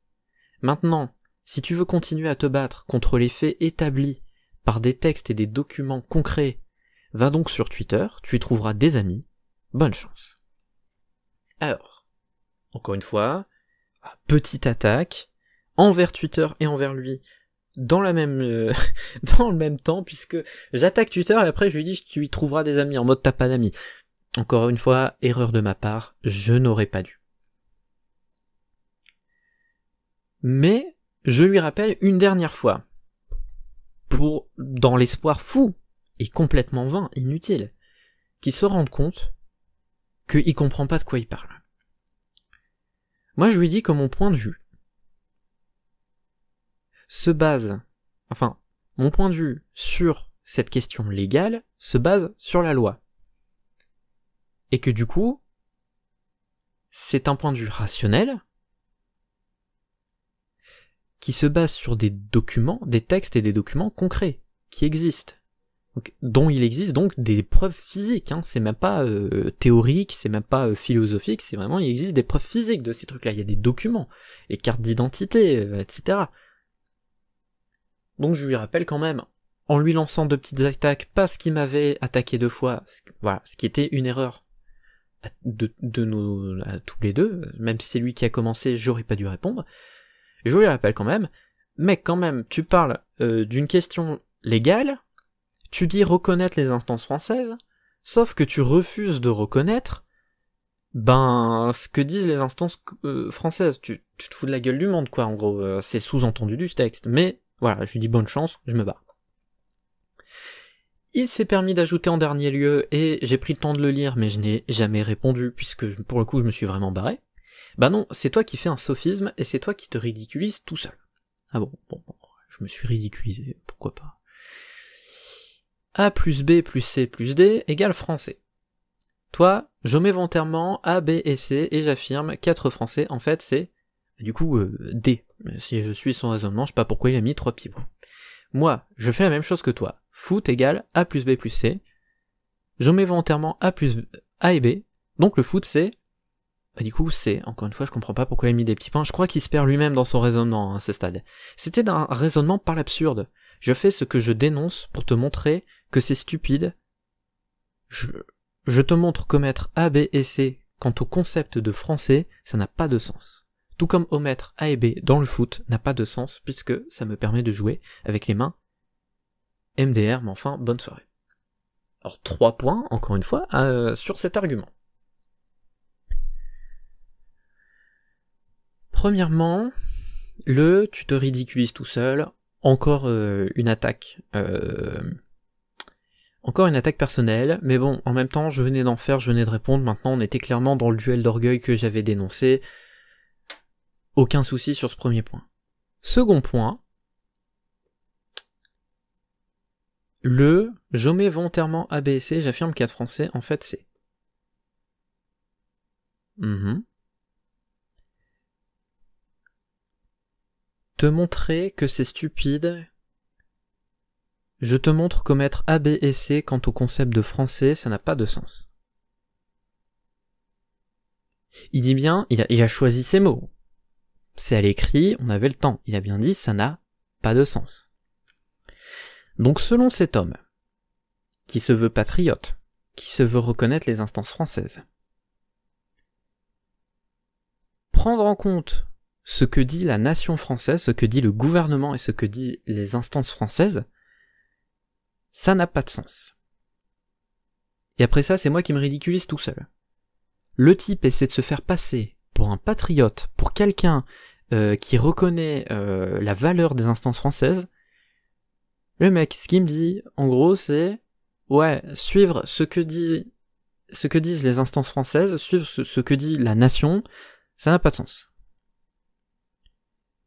Maintenant, si tu veux continuer à te battre contre les faits établis par des textes et des documents concrets, va donc sur Twitter, tu y trouveras des amis, bonne chance. Alors, encore une fois, petite attaque, envers Twitter et envers lui, dans le même temps, puisque j'attaque Twitter et après je lui dis tu y trouveras des amis, en mode t'as pas d'amis. Encore une fois, erreur de ma part, je n'aurais pas dû. Mais, je lui rappelle une dernière fois, dans l'espoir fou, et complètement vain, inutile, qu'il se rende compte qu'il comprend pas de quoi il parle. Moi je lui dis que mon point de vue mon point de vue sur cette question légale se base sur la loi. Et que du coup, c'est un point de vue rationnel qui se base sur des documents, des textes et des documents concrets, qui existent. Dont il existe donc des preuves physiques, c'est même pas théorique, c'est même pas philosophique, c'est vraiment, il existe des preuves physiques de ces trucs-là, il y a des documents, les cartes d'identité, etc. Donc je lui rappelle quand même, en lui lançant de petites attaques, parce qu'il m'avait attaqué 2 fois, ce qui était une erreur de nous, à tous les deux, même si c'est lui qui a commencé, j'aurais pas dû répondre. Je lui rappelle quand même, mec, quand même, tu parles d'une question légale, tu dis reconnaître les instances françaises, sauf que tu refuses de reconnaître, ce que disent les instances françaises. Tu te fous de la gueule du monde, quoi, en gros, c'est sous-entendu du texte. Mais, voilà, je lui dis bonne chance, je me barre. Il s'est permis d'ajouter en dernier lieu, et j'ai pris le temps de le lire, mais je n'ai jamais répondu, puisque pour le coup je me suis vraiment barré. Bah non, c'est toi qui fais un sophisme, et c'est toi qui te ridiculises tout seul. Ah bon, je me suis ridiculisé, pourquoi pas. A plus B plus C plus D égale français. Toi, je mets volontairement A, B et C, et j'affirme qu'être français, en fait, c'est, du coup, D. Si je suis son raisonnement, je sais pas pourquoi il a mis 3 petits points. Moi, je fais la même chose que toi. Foot égale A plus B plus C. Je mets volontairement A et B. Donc le foot, c'est... du coup, c'est... Encore une fois, je comprends pas pourquoi il a mis des petits points. Je crois qu'il se perd lui-même dans son raisonnement, à ce stade. C'était un raisonnement par l'absurde. Je fais ce que je dénonce pour te montrer que c'est stupide. Je te montre qu'omettre A, B et C quant au concept de français, ça n'a pas de sens. Tout comme omettre A et B dans le foot n'a pas de sens, puisque ça me permet de jouer avec les mains. MDR, mais enfin, bonne soirée. Alors 3 points, encore une fois, sur cet argument. Premièrement, tu te ridiculises tout seul, encore une attaque personnelle, mais bon, en même temps, je venais d'en faire, je venais de répondre, maintenant on était clairement dans le duel d'orgueil que j'avais dénoncé. Aucun souci sur ce premier point. Second point, je mets volontairement A, B et C, j'affirme qu'être français, en fait, c'est. Te montrer que c'est stupide, je te montre qu'omettre A, B et C quant au concept de français, ça n'a pas de sens. Il dit bien, il a choisi ses mots. C'est à l'écrit, on avait le temps. Il a bien dit, ça n'a pas de sens. Donc selon cet homme, qui se veut patriote, qui se veut reconnaître les instances françaises, prendre en compte ce que dit la nation française, ce que dit le gouvernement et ce que dit les instances françaises, ça n'a pas de sens. Et après ça, c'est moi qui me ridiculise tout seul. Le type essaie de se faire passer pour un patriote, pour quelqu'un qui reconnaît la valeur des instances françaises. Le mec, ce qu'il me dit, en gros, c'est suivre ce que disent les instances françaises, suivre ce que dit la nation, ça n'a pas de sens.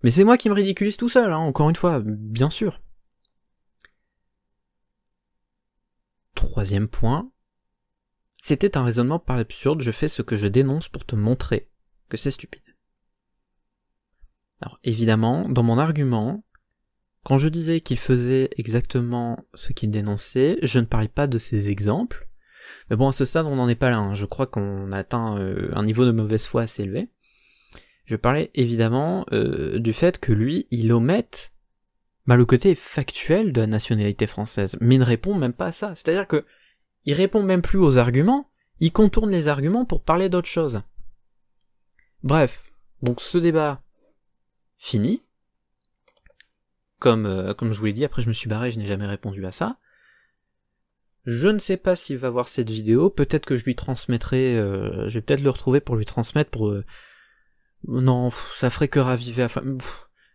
Mais c'est moi qui me ridiculise tout seul, encore une fois, bien sûr. Troisième point, c'était un raisonnement par l'absurde, je fais ce que je dénonce pour te montrer que c'est stupide. Alors évidemment, dans mon argument, quand je disais qu'il faisait exactement ce qu'il dénonçait, je ne parlais pas de ses exemples, mais bon, à ce stade, on n'en est pas là, hein. Je crois qu'on a atteint un niveau de mauvaise foi assez élevé. Je parlais évidemment du fait que lui, il omette le côté factuel de la nationalité française, mais il ne répond même pas à ça. C'est-à-dire que il répond même plus aux arguments, il contourne les arguments pour parler d'autre chose. Bref, donc ce débat fini. Comme je vous l'ai dit, après je me suis barré, je n'ai jamais répondu à ça. Je ne sais pas s'il va voir cette vidéo, peut-être que je lui transmettrai, je vais peut-être le retrouver pour lui transmettre pour... non, ça ferait que raviver... Enfin,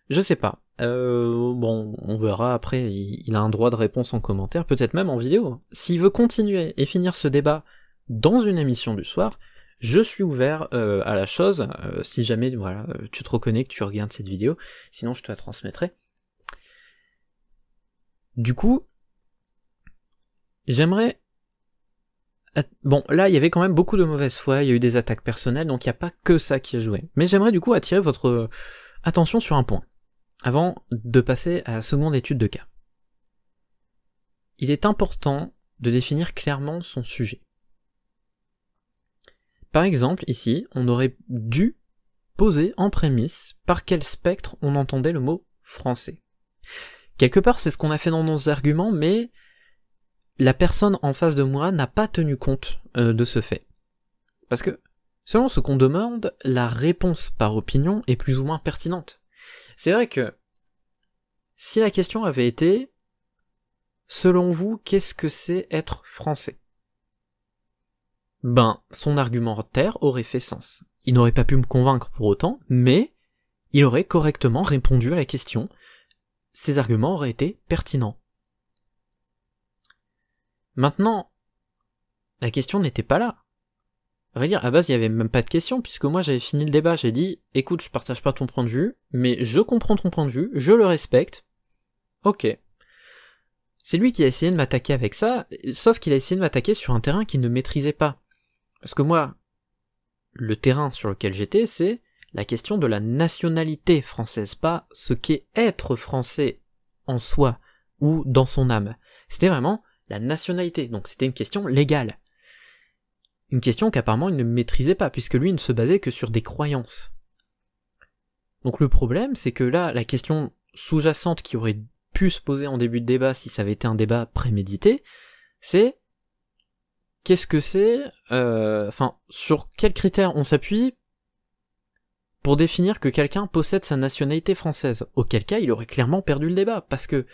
je sais pas. Bon, on verra après, il a un droit de réponse en commentaire, peut-être même en vidéo. S'il veut continuer et finir ce débat dans une émission du soir, je suis ouvert à la chose, si jamais voilà, tu te reconnais que tu regardes cette vidéo, sinon je te la transmettrai. Du coup, j'aimerais... Bon, là, il y avait quand même beaucoup de mauvaise foi, il y a eu des attaques personnelles, donc il n'y a pas que ça qui est joué. Mais j'aimerais du coup attirer votre attention sur un point, avant de passer à la seconde étude de cas. Il est important de définir clairement son sujet. Par exemple, ici, on aurait dû poser en prémisse par quel spectre on entendait le mot français. Quelque part, c'est ce qu'on a fait dans nos arguments, mais la personne en face de moi n'a pas tenu compte de ce fait. Parce que, selon ce qu'on demande, la réponse par opinion est plus ou moins pertinente. C'est vrai que, si la question avait été « Selon vous, qu'est-ce que c'est être français ?» son argumentaire aurait fait sens. Il n'aurait pas pu me convaincre pour autant, mais il aurait correctement répondu à la question. Ses arguments auraient été pertinents. Maintenant, la question n'était pas là. À vrai dire, à la base, il n'y avait même pas de question, puisque moi j'avais fini le débat, j'ai dit, écoute, je partage pas ton point de vue, mais je comprends ton point de vue, je le respecte. Ok. C'est lui qui a essayé de m'attaquer avec ça, sauf qu'il a essayé de m'attaquer sur un terrain qu'il ne maîtrisait pas. Parce que moi, le terrain sur lequel j'étais, c'est la question de la nationalité française, pas ce qu'est être français en soi ou dans son âme. C'était vraiment la nationalité, donc c'était une question légale. Une question qu'apparemment il ne maîtrisait pas, puisque lui il ne se basait que sur des croyances. Donc le problème, c'est que là, la question sous-jacente qui aurait pu se poser en début de débat si ça avait été un débat prémédité, c'est qu'est-ce que c'est, sur quels critères on s'appuie pour définir que quelqu'un possède sa nationalité française, auquel cas il aurait clairement perdu le débat, parce que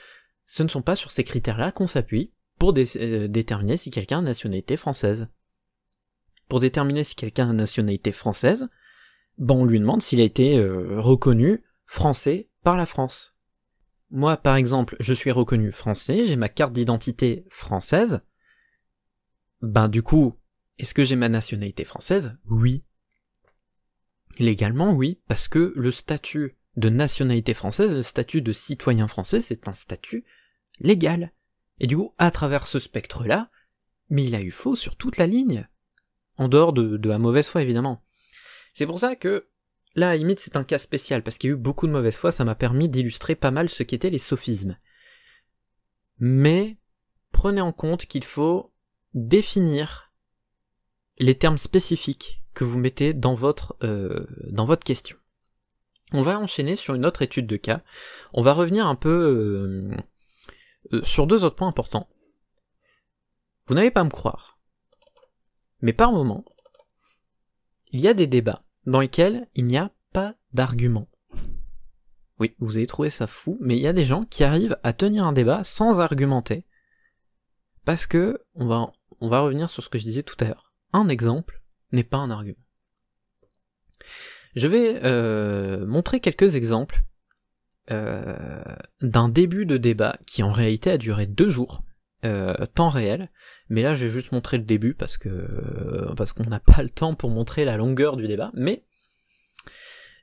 ce ne sont pas sur ces critères-là qu'on s'appuie pour déterminer si quelqu'un a nationalité française. Pour déterminer si quelqu'un a nationalité française, on lui demande s'il a été reconnu français par la France. Moi, par exemple, je suis reconnu français, j'ai ma carte d'identité française, du coup, est-ce que j'ai ma nationalité française ? Oui. Légalement, oui, parce que le statut de nationalité française, le statut de citoyen français, c'est un statut légal. Et du coup, à travers ce spectre-là, mais il a eu faux sur toute la ligne. En dehors de la mauvaise foi, évidemment. C'est pour ça que, là, à la limite, c'est un cas spécial, parce qu'il y a eu beaucoup de mauvaise foi, ça m'a permis d'illustrer pas mal ce qu'étaient les sophismes. Mais, prenez en compte qu'il faut définir les termes spécifiques que vous mettez dans votre question. On va enchaîner sur une autre étude de cas. On va revenir un peu sur deux autres points importants. Vous n'allez pas me croire, mais par moment, il y a des débats dans lesquels il n'y a pas d'argument. Oui, vous avez trouvé ça fou, mais il y a des gens qui arrivent à tenir un débat sans argumenter, parce que, on va revenir sur ce que je disais tout à l'heure, un exemple n'est pas un argument. Je vais montrer quelques exemples d'un début de débat qui en réalité a duré 2 jours, temps réel, mais là je vais juste montrer le début parce qu'on n'a pas le temps pour montrer la longueur du débat, mais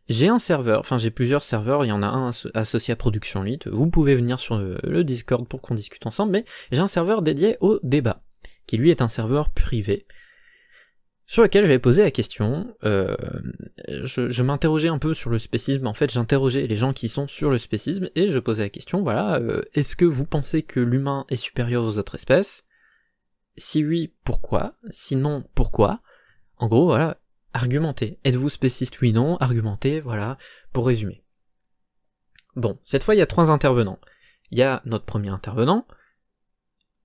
j'ai un serveur, j'ai plusieurs serveurs, il y en a un associé à Production Lit, vous pouvez venir sur le Discord pour qu'on discute ensemble, mais j'ai un serveur dédié au débat, qui lui est un serveur privé. sur lequel j'avais posé la question, je m'interrogeais un peu sur le spécisme, en fait j'interrogeais les gens qui sont sur le spécisme, et je posais la question, voilà, est-ce que vous pensez que l'humain est supérieur aux autres espèces? Si oui, pourquoi? Sinon, pourquoi? En gros, voilà, argumentez. Êtes-vous spéciste? Oui, non, argumentez, voilà, pour résumer. Bon, cette fois il y a 3 intervenants. Il y a notre premier intervenant,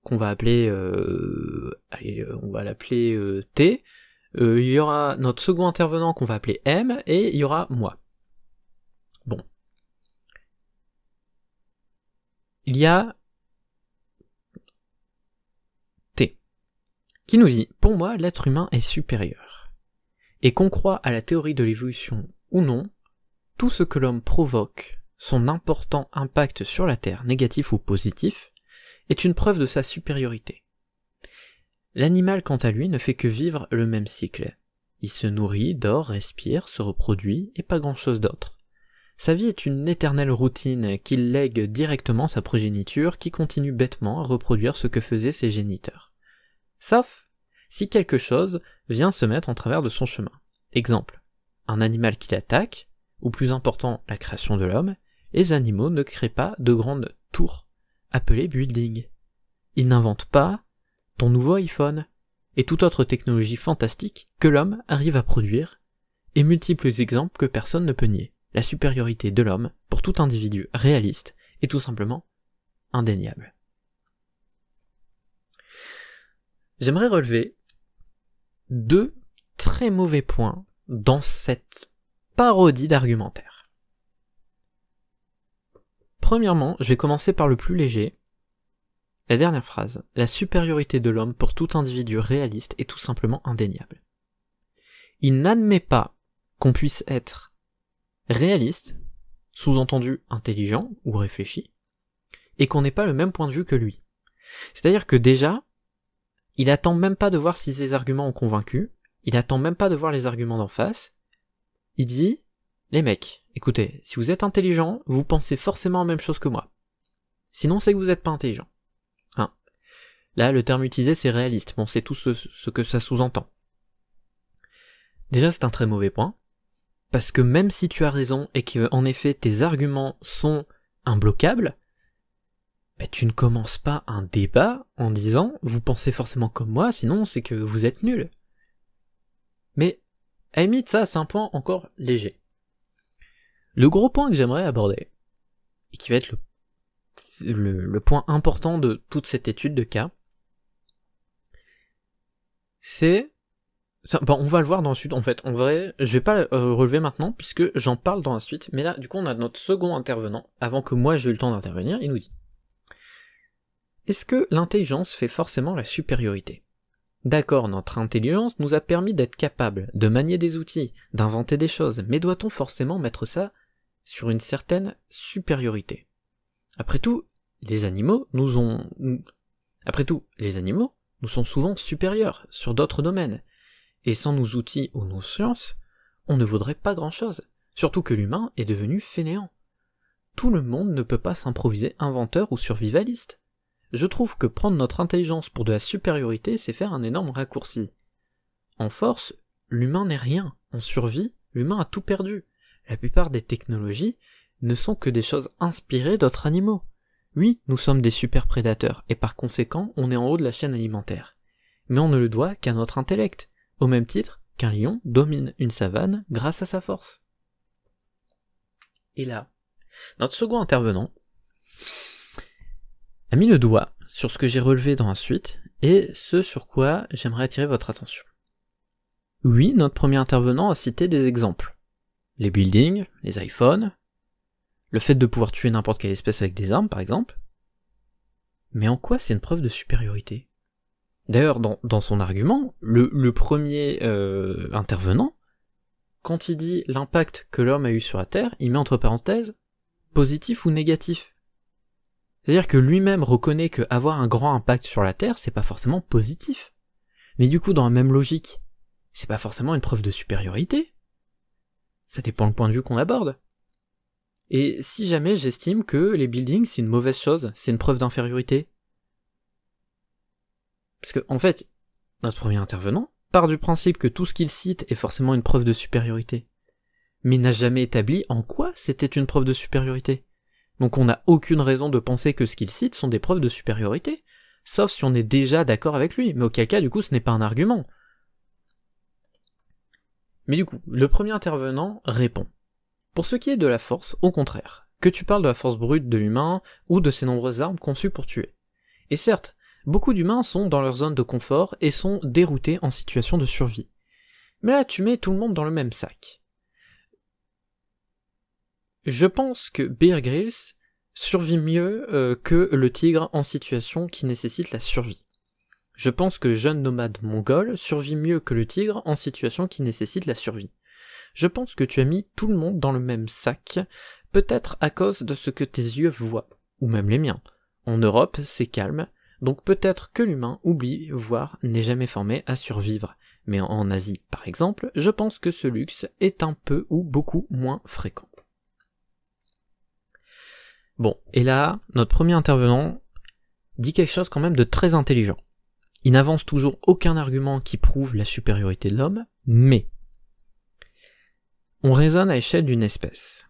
qu'on va appeler, on va l'appeler T, il y aura notre second intervenant qu'on va appeler M, et il y aura moi. Bon. Il y a T, qui nous dit, pour moi, l'être humain est supérieur. Et qu'on croit à la théorie de l'évolution ou non, tout ce que l'homme provoque, son important impact sur la Terre, négatif ou positif, est une preuve de sa supériorité. L'animal, quant à lui, ne fait que vivre le même cycle. Il se nourrit, dort, respire, se reproduit, et pas grand-chose d'autre. Sa vie est une éternelle routine qu'il lègue directement sa progéniture qui continue bêtement à reproduire ce que faisaient ses géniteurs. Sauf si quelque chose vient se mettre en travers de son chemin. Exemple, un animal qui l'attaque, ou plus important, la création de l'homme, les animaux ne créent pas de grandes tours, appelées buildings. Ils n'inventent pas ton nouveau iPhone, et toute autre technologie fantastique que l'homme arrive à produire, et multiples exemples que personne ne peut nier. La supériorité de l'homme, pour tout individu réaliste, est tout simplement indéniable. J'aimerais relever 2 très mauvais points dans cette parodie d'argumentaire. Premièrement, je vais commencer par le plus léger. La dernière phrase, la supériorité de l'homme pour tout individu réaliste est tout simplement indéniable. Il n'admet pas qu'on puisse être réaliste, sous-entendu intelligent ou réfléchi, et qu'on n'ait pas le même point de vue que lui. C'est-à-dire que déjà, il attend même pas de voir si ses arguments ont convaincu, il attend même pas de voir les arguments d'en face, il dit, les mecs, écoutez, si vous êtes intelligent, vous pensez forcément la même chose que moi. Sinon c'est que vous n'êtes pas intelligent. Hein. Là, le terme utilisé c'est réaliste, bon c'est tout ce que ça sous-entend. Déjà c'est un très mauvais point, parce que même si tu as raison et que en effet tes arguments sont imbloquables, bah, tu ne commences pas un débat en disant « vous pensez forcément comme moi, sinon c'est que vous êtes nuls ». Mais à la limite ça c'est un point encore léger. Le gros point que j'aimerais aborder, et qui va être le point important de toute cette étude de cas, c'est... Bon, on va le voir dans la suite, en fait, en vrai, je vais pas relever maintenant, puisque j'en parle dans la suite, mais là, du coup, on a notre second intervenant, avant que moi j'ai eu le temps d'intervenir, il nous dit « Est-ce que l'intelligence fait forcément la supériorité ? D'accord, notre intelligence nous a permis d'être capables de manier des outils, d'inventer des choses, mais doit-on forcément mettre ça sur une certaine supériorité ? Après tout, les animaux nous sont souvent supérieurs sur d'autres domaines, et sans nos outils ou nos sciences, on ne vaudrait pas grand-chose, surtout que l'humain est devenu fainéant. Tout le monde ne peut pas s'improviser inventeur ou survivaliste. Je trouve que prendre notre intelligence pour de la supériorité, c'est faire un énorme raccourci. En force, l'humain n'est rien. En survie, l'humain a tout perdu. La plupart des technologies ne sont que des choses inspirées d'autres animaux. Oui, nous sommes des super prédateurs, et par conséquent, on est en haut de la chaîne alimentaire. Mais on ne le doit qu'à notre intellect, au même titre qu'un lion domine une savane grâce à sa force. Et là, notre second intervenant a mis le doigt sur ce que j'ai relevé dans la suite, et ce sur quoi j'aimerais attirer votre attention. Oui, notre premier intervenant a cité des exemples. Les buildings, les iPhones, le fait de pouvoir tuer n'importe quelle espèce avec des armes, par exemple. Mais en quoi c'est une preuve de supériorité ? D'ailleurs, dans son argument, le premier intervenant, quand il dit l'impact que l'homme a eu sur la Terre, il met entre parenthèses positif ou négatif. C'est-à-dire que lui-même reconnaît que avoir un grand impact sur la Terre, c'est pas forcément positif. Mais du coup, dans la même logique, c'est pas forcément une preuve de supériorité. Ça dépend le point de vue qu'on aborde. Et si jamais j'estime que les buildings c'est une mauvaise chose, c'est une preuve d'infériorité. Parce que, en fait, notre premier intervenant part du principe que tout ce qu'il cite est forcément une preuve de supériorité, mais n'a jamais établi en quoi c'était une preuve de supériorité. Donc on n'a aucune raison de penser que ce qu'il cite sont des preuves de supériorité, sauf si on est déjà d'accord avec lui, mais auquel cas du coup ce n'est pas un argument. Mais du coup, le premier intervenant répond. Pour ce qui est de la force, au contraire, que tu parles de la force brute de l'humain ou de ses nombreuses armes conçues pour tuer. Et certes, beaucoup d'humains sont dans leur zone de confort et sont déroutés en situation de survie. Mais là, tu mets tout le monde dans le même sac. Je pense que Bear Grylls survit mieux que le tigre en situation qui nécessite la survie. Je pense que jeune nomade mongol survit mieux que le tigre en situation qui nécessite la survie. Je pense que tu as mis tout le monde dans le même sac, peut-être à cause de ce que tes yeux voient, ou même les miens. En Europe, c'est calme, donc peut-être que l'humain oublie, voire n'est jamais formé à survivre. Mais en Asie, par exemple, je pense que ce luxe est un peu ou beaucoup moins fréquent. Bon, et là, notre premier intervenant dit quelque chose quand même de très intelligent. Il n'avance toujours aucun argument qui prouve la supériorité de l'homme, mais on raisonne à l'échelle d'une espèce.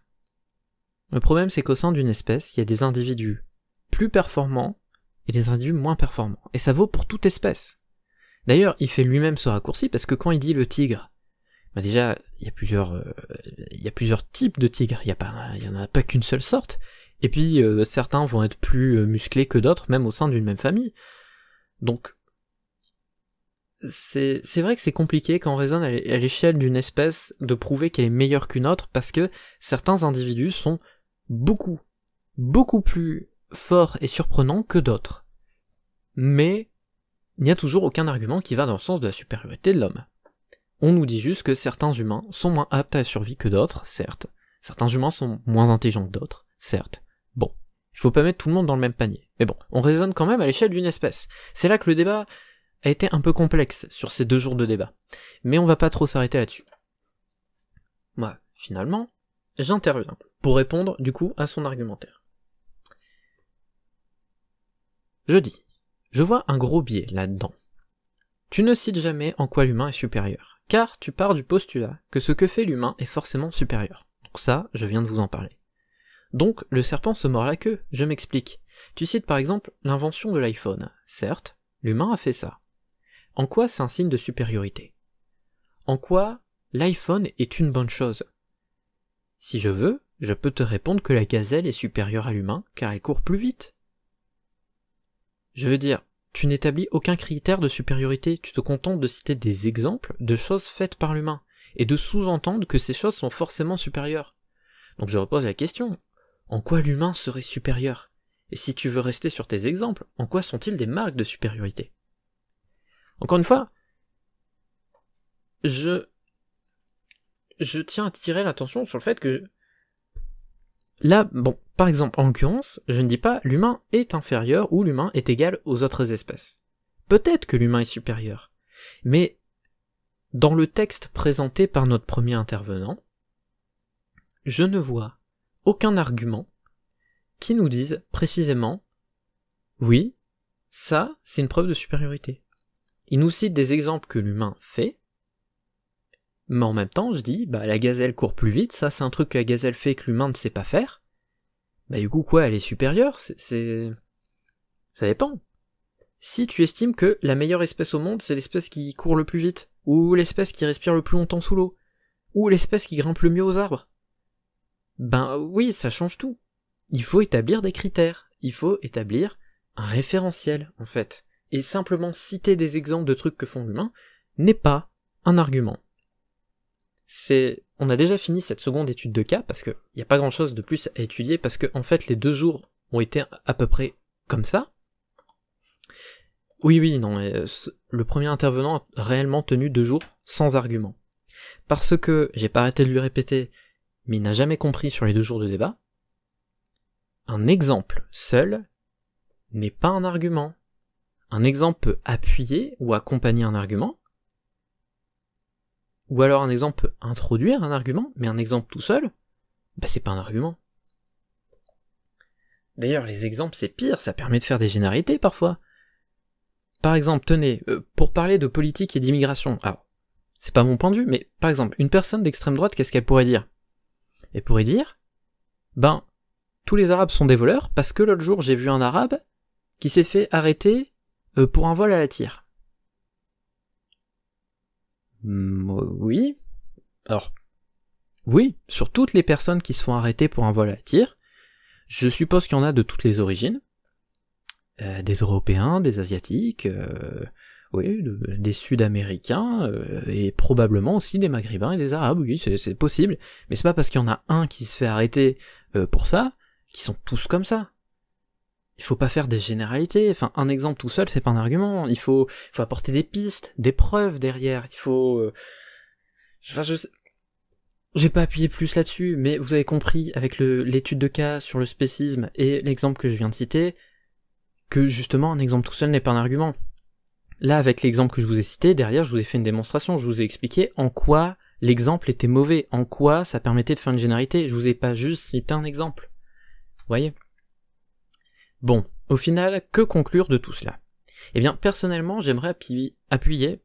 Le problème, c'est qu'au sein d'une espèce, il y a des individus plus performants et des individus moins performants. Et ça vaut pour toute espèce. D'ailleurs, il fait lui-même ce raccourci parce que quand il dit le tigre, bah déjà, il y a plusieurs types de tigres. Il y en a pas qu'une seule sorte. Et puis, certains vont être plus musclés que d'autres, même au sein d'une même famille. Donc, c'est vrai que c'est compliqué quand on raisonne à l'échelle d'une espèce de prouver qu'elle est meilleure qu'une autre, parce que certains individus sont beaucoup plus forts et surprenants que d'autres. Mais il n'y a toujours aucun argument qui va dans le sens de la supériorité de l'homme. On nous dit juste que certains humains sont moins aptes à la survie que d'autres, certes. Certains humains sont moins intelligents que d'autres, certes. Bon, il faut pas mettre tout le monde dans le même panier. Mais bon, on raisonne quand même à l'échelle d'une espèce. C'est là que le débat a été un peu complexe sur ces 2 jours de débat. Mais on va pas trop s'arrêter là-dessus. Moi, finalement, j'interviens pour répondre, du coup, à son argumentaire. Je dis, je vois un gros biais là-dedans. Tu ne cites jamais en quoi l'humain est supérieur, car tu pars du postulat que ce que fait l'humain est forcément supérieur. Donc ça, je viens de vous en parler. Donc, le serpent se mord la queue, je m'explique. Tu cites par exemple l'invention de l'iPhone. Certes, l'humain a fait ça. En quoi c'est un signe de supériorité? En quoi l'iPhone est une bonne chose? Si je veux, je peux te répondre que la gazelle est supérieure à l'humain car elle court plus vite. Je veux dire, tu n'établis aucun critère de supériorité, tu te contentes de citer des exemples de choses faites par l'humain, et de sous-entendre que ces choses sont forcément supérieures. Donc je repose la question, en quoi l'humain serait supérieur? Et si tu veux rester sur tes exemples, en quoi sont-ils des marques de supériorité? Encore une fois, je tiens à attirer l'attention sur le fait que là, bon, par exemple, en l'occurrence, je ne dis pas l'humain est inférieur ou l'humain est égal aux autres espèces. Peut-être que l'humain est supérieur, mais dans le texte présenté par notre premier intervenant, je ne vois aucun argument qui nous dise précisément oui, ça, c'est une preuve de supériorité. Il nous cite des exemples que l'humain fait, mais en même temps, je dis, bah la gazelle court plus vite, ça c'est un truc que la gazelle fait que l'humain ne sait pas faire. Bah du coup quoi, elle est supérieure, ça dépend. Si tu estimes que la meilleure espèce au monde, c'est l'espèce qui court le plus vite, ou l'espèce qui respire le plus longtemps sous l'eau, ou l'espèce qui grimpe le mieux aux arbres, ben oui, ça change tout. Il faut établir des critères, il faut établir un référentiel, en fait. Et simplement citer des exemples de trucs que font l'humain n'est pas un argument. On a déjà fini cette seconde étude de cas, parce qu'il n'y a pas grand chose de plus à étudier, parce que en fait les 2 jours ont été à peu près comme ça. Oui, non, le premier intervenant a réellement tenu 2 jours sans argument. Parce que, j'ai pas arrêté de lui répéter, mais il n'a jamais compris sur les 2 jours de débat, un exemple seul n'est pas un argument. Un exemple peut appuyer ou accompagner un argument, ou alors un exemple peut introduire un argument, mais un exemple tout seul, bah c'est pas un argument. D'ailleurs, les exemples c'est pire, ça permet de faire des généralités parfois. par exemple, tenez, pour parler de politique et d'immigration, alors, c'est pas mon point de vue, mais par exemple, une personne d'extrême droite, qu'est-ce qu'elle pourrait dire? Elle pourrait dire, ben, tous les Arabes sont des voleurs, parce que l'autre jour, j'ai vu un Arabe qui s'est fait arrêter pour un vol à la tire. Oui. Alors, oui, sur toutes les personnes qui se font arrêter pour un vol à la tire, je suppose qu'il y en a de toutes les origines, des Européens, des Asiatiques, oui, des Sud-Américains, et probablement aussi des Maghrébins et des Arabes, oui, c'est possible, mais c'est pas parce qu'il y en a un qui se fait arrêter pour ça, qu'ils sont tous comme ça. Il faut pas faire des généralités, enfin, un exemple tout seul, c'est pas un argument, il faut apporter des pistes, des preuves derrière, il faut... J'ai pas appuyé plus là-dessus, mais vous avez compris, avec l'étude de cas sur le spécisme et l'exemple que je viens de citer, que justement un exemple tout seul n'est pas un argument. Là, avec l'exemple que je vous ai cité, derrière je vous ai fait une démonstration, je vous ai expliqué en quoi l'exemple était mauvais, en quoi ça permettait de faire une généralité, je vous ai pas juste cité un exemple. Vous voyez ? Bon, au final, que conclure de tout cela ? Eh bien, personnellement, j'aimerais appuyer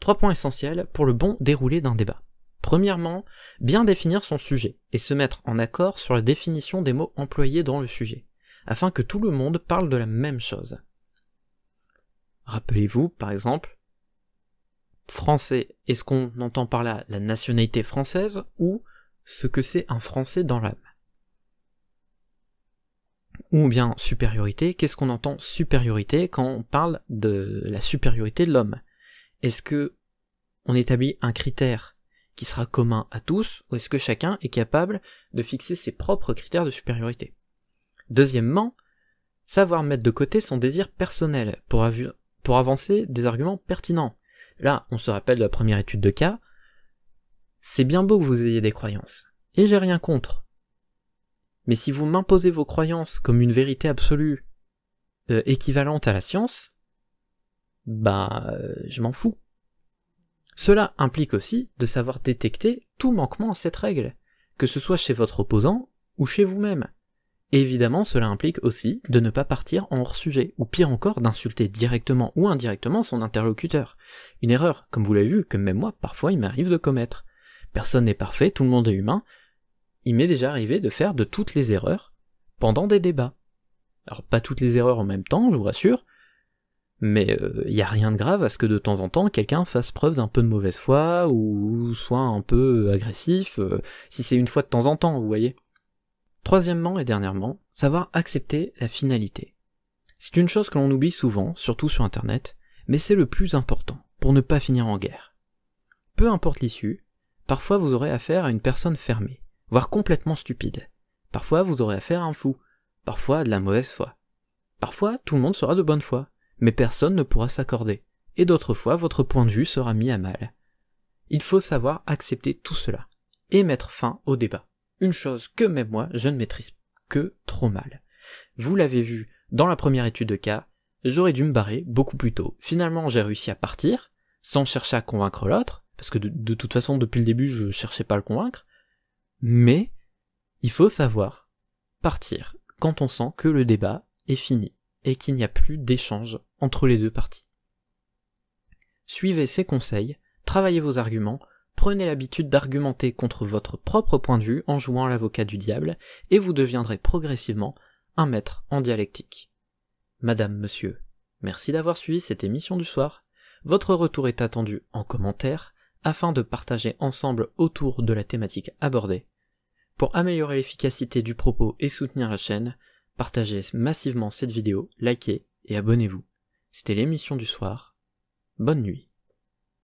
3 points essentiels pour le bon déroulé d'un débat. Premièrement, bien définir son sujet et se mettre en accord sur la définition des mots employés dans le sujet, afin que tout le monde parle de la même chose. Rappelez-vous, par exemple, français, est-ce qu'on entend par là la nationalité française ou ce que c'est un français dans l'âme ? Ou bien supériorité, qu'est-ce qu'on entend supériorité quand on parle de la supériorité de l'homme ? Est-ce que on établit un critère qui sera commun à tous, ou est-ce que chacun est capable de fixer ses propres critères de supériorité ? Deuxièmement, savoir mettre de côté son désir personnel pour avancer des arguments pertinents. Là, on se rappelle de la première étude de cas, c'est bien beau que vous ayez des croyances, et j'ai rien contre. Mais si vous m'imposez vos croyances comme une vérité absolue, équivalente à la science, je m'en fous. Cela implique aussi de savoir détecter tout manquement à cette règle, que ce soit chez votre opposant ou chez vous-même. Et évidemment, cela implique aussi de ne pas partir en hors-sujet, ou pire encore, d'insulter directement ou indirectement son interlocuteur. Une erreur, comme vous l'avez vu, que même moi, parfois, il m'arrive de commettre. Personne n'est parfait, tout le monde est humain. Il m'est déjà arrivé de faire de toutes les erreurs pendant des débats. Alors, pas toutes les erreurs en même temps, je vous rassure, mais il n'y a rien de grave à ce que de temps en temps, quelqu'un fasse preuve d'un peu de mauvaise foi, ou soit un peu agressif, si c'est une fois de temps en temps, vous voyez. Troisièmement et dernièrement, savoir accepter la finalité. C'est une chose que l'on oublie souvent, surtout sur internet, mais c'est le plus important, pour ne pas finir en guerre. Peu importe l'issue, parfois vous aurez affaire à une personne fermée, voire complètement stupide. Parfois vous aurez affaire à un fou, parfois à de la mauvaise foi. Parfois tout le monde sera de bonne foi, mais personne ne pourra s'accorder, et d'autres fois votre point de vue sera mis à mal. Il faut savoir accepter tout cela, et mettre fin au débat. Une chose que même moi, je ne maîtrise que trop mal. Vous l'avez vu dans la première étude de cas, j'aurais dû me barrer beaucoup plus tôt. Finalement, j'ai réussi à partir, sans chercher à convaincre l'autre, parce que de toute façon, depuis le début, je cherchais pas à le convaincre, mais il faut savoir partir quand on sent que le débat est fini, et qu'il n'y a plus d'échange entre les deux parties. Suivez ces conseils, travaillez vos arguments, prenez l'habitude d'argumenter contre votre propre point de vue en jouant l'avocat du diable, et vous deviendrez progressivement un maître en dialectique. Madame, monsieur, merci d'avoir suivi cette émission du soir. Votre retour est attendu en commentaire, afin de partager ensemble autour de la thématique abordée. Pour améliorer l'efficacité du propos et soutenir la chaîne, partagez massivement cette vidéo, likez et abonnez-vous. C'était l'émission du soir. Bonne nuit.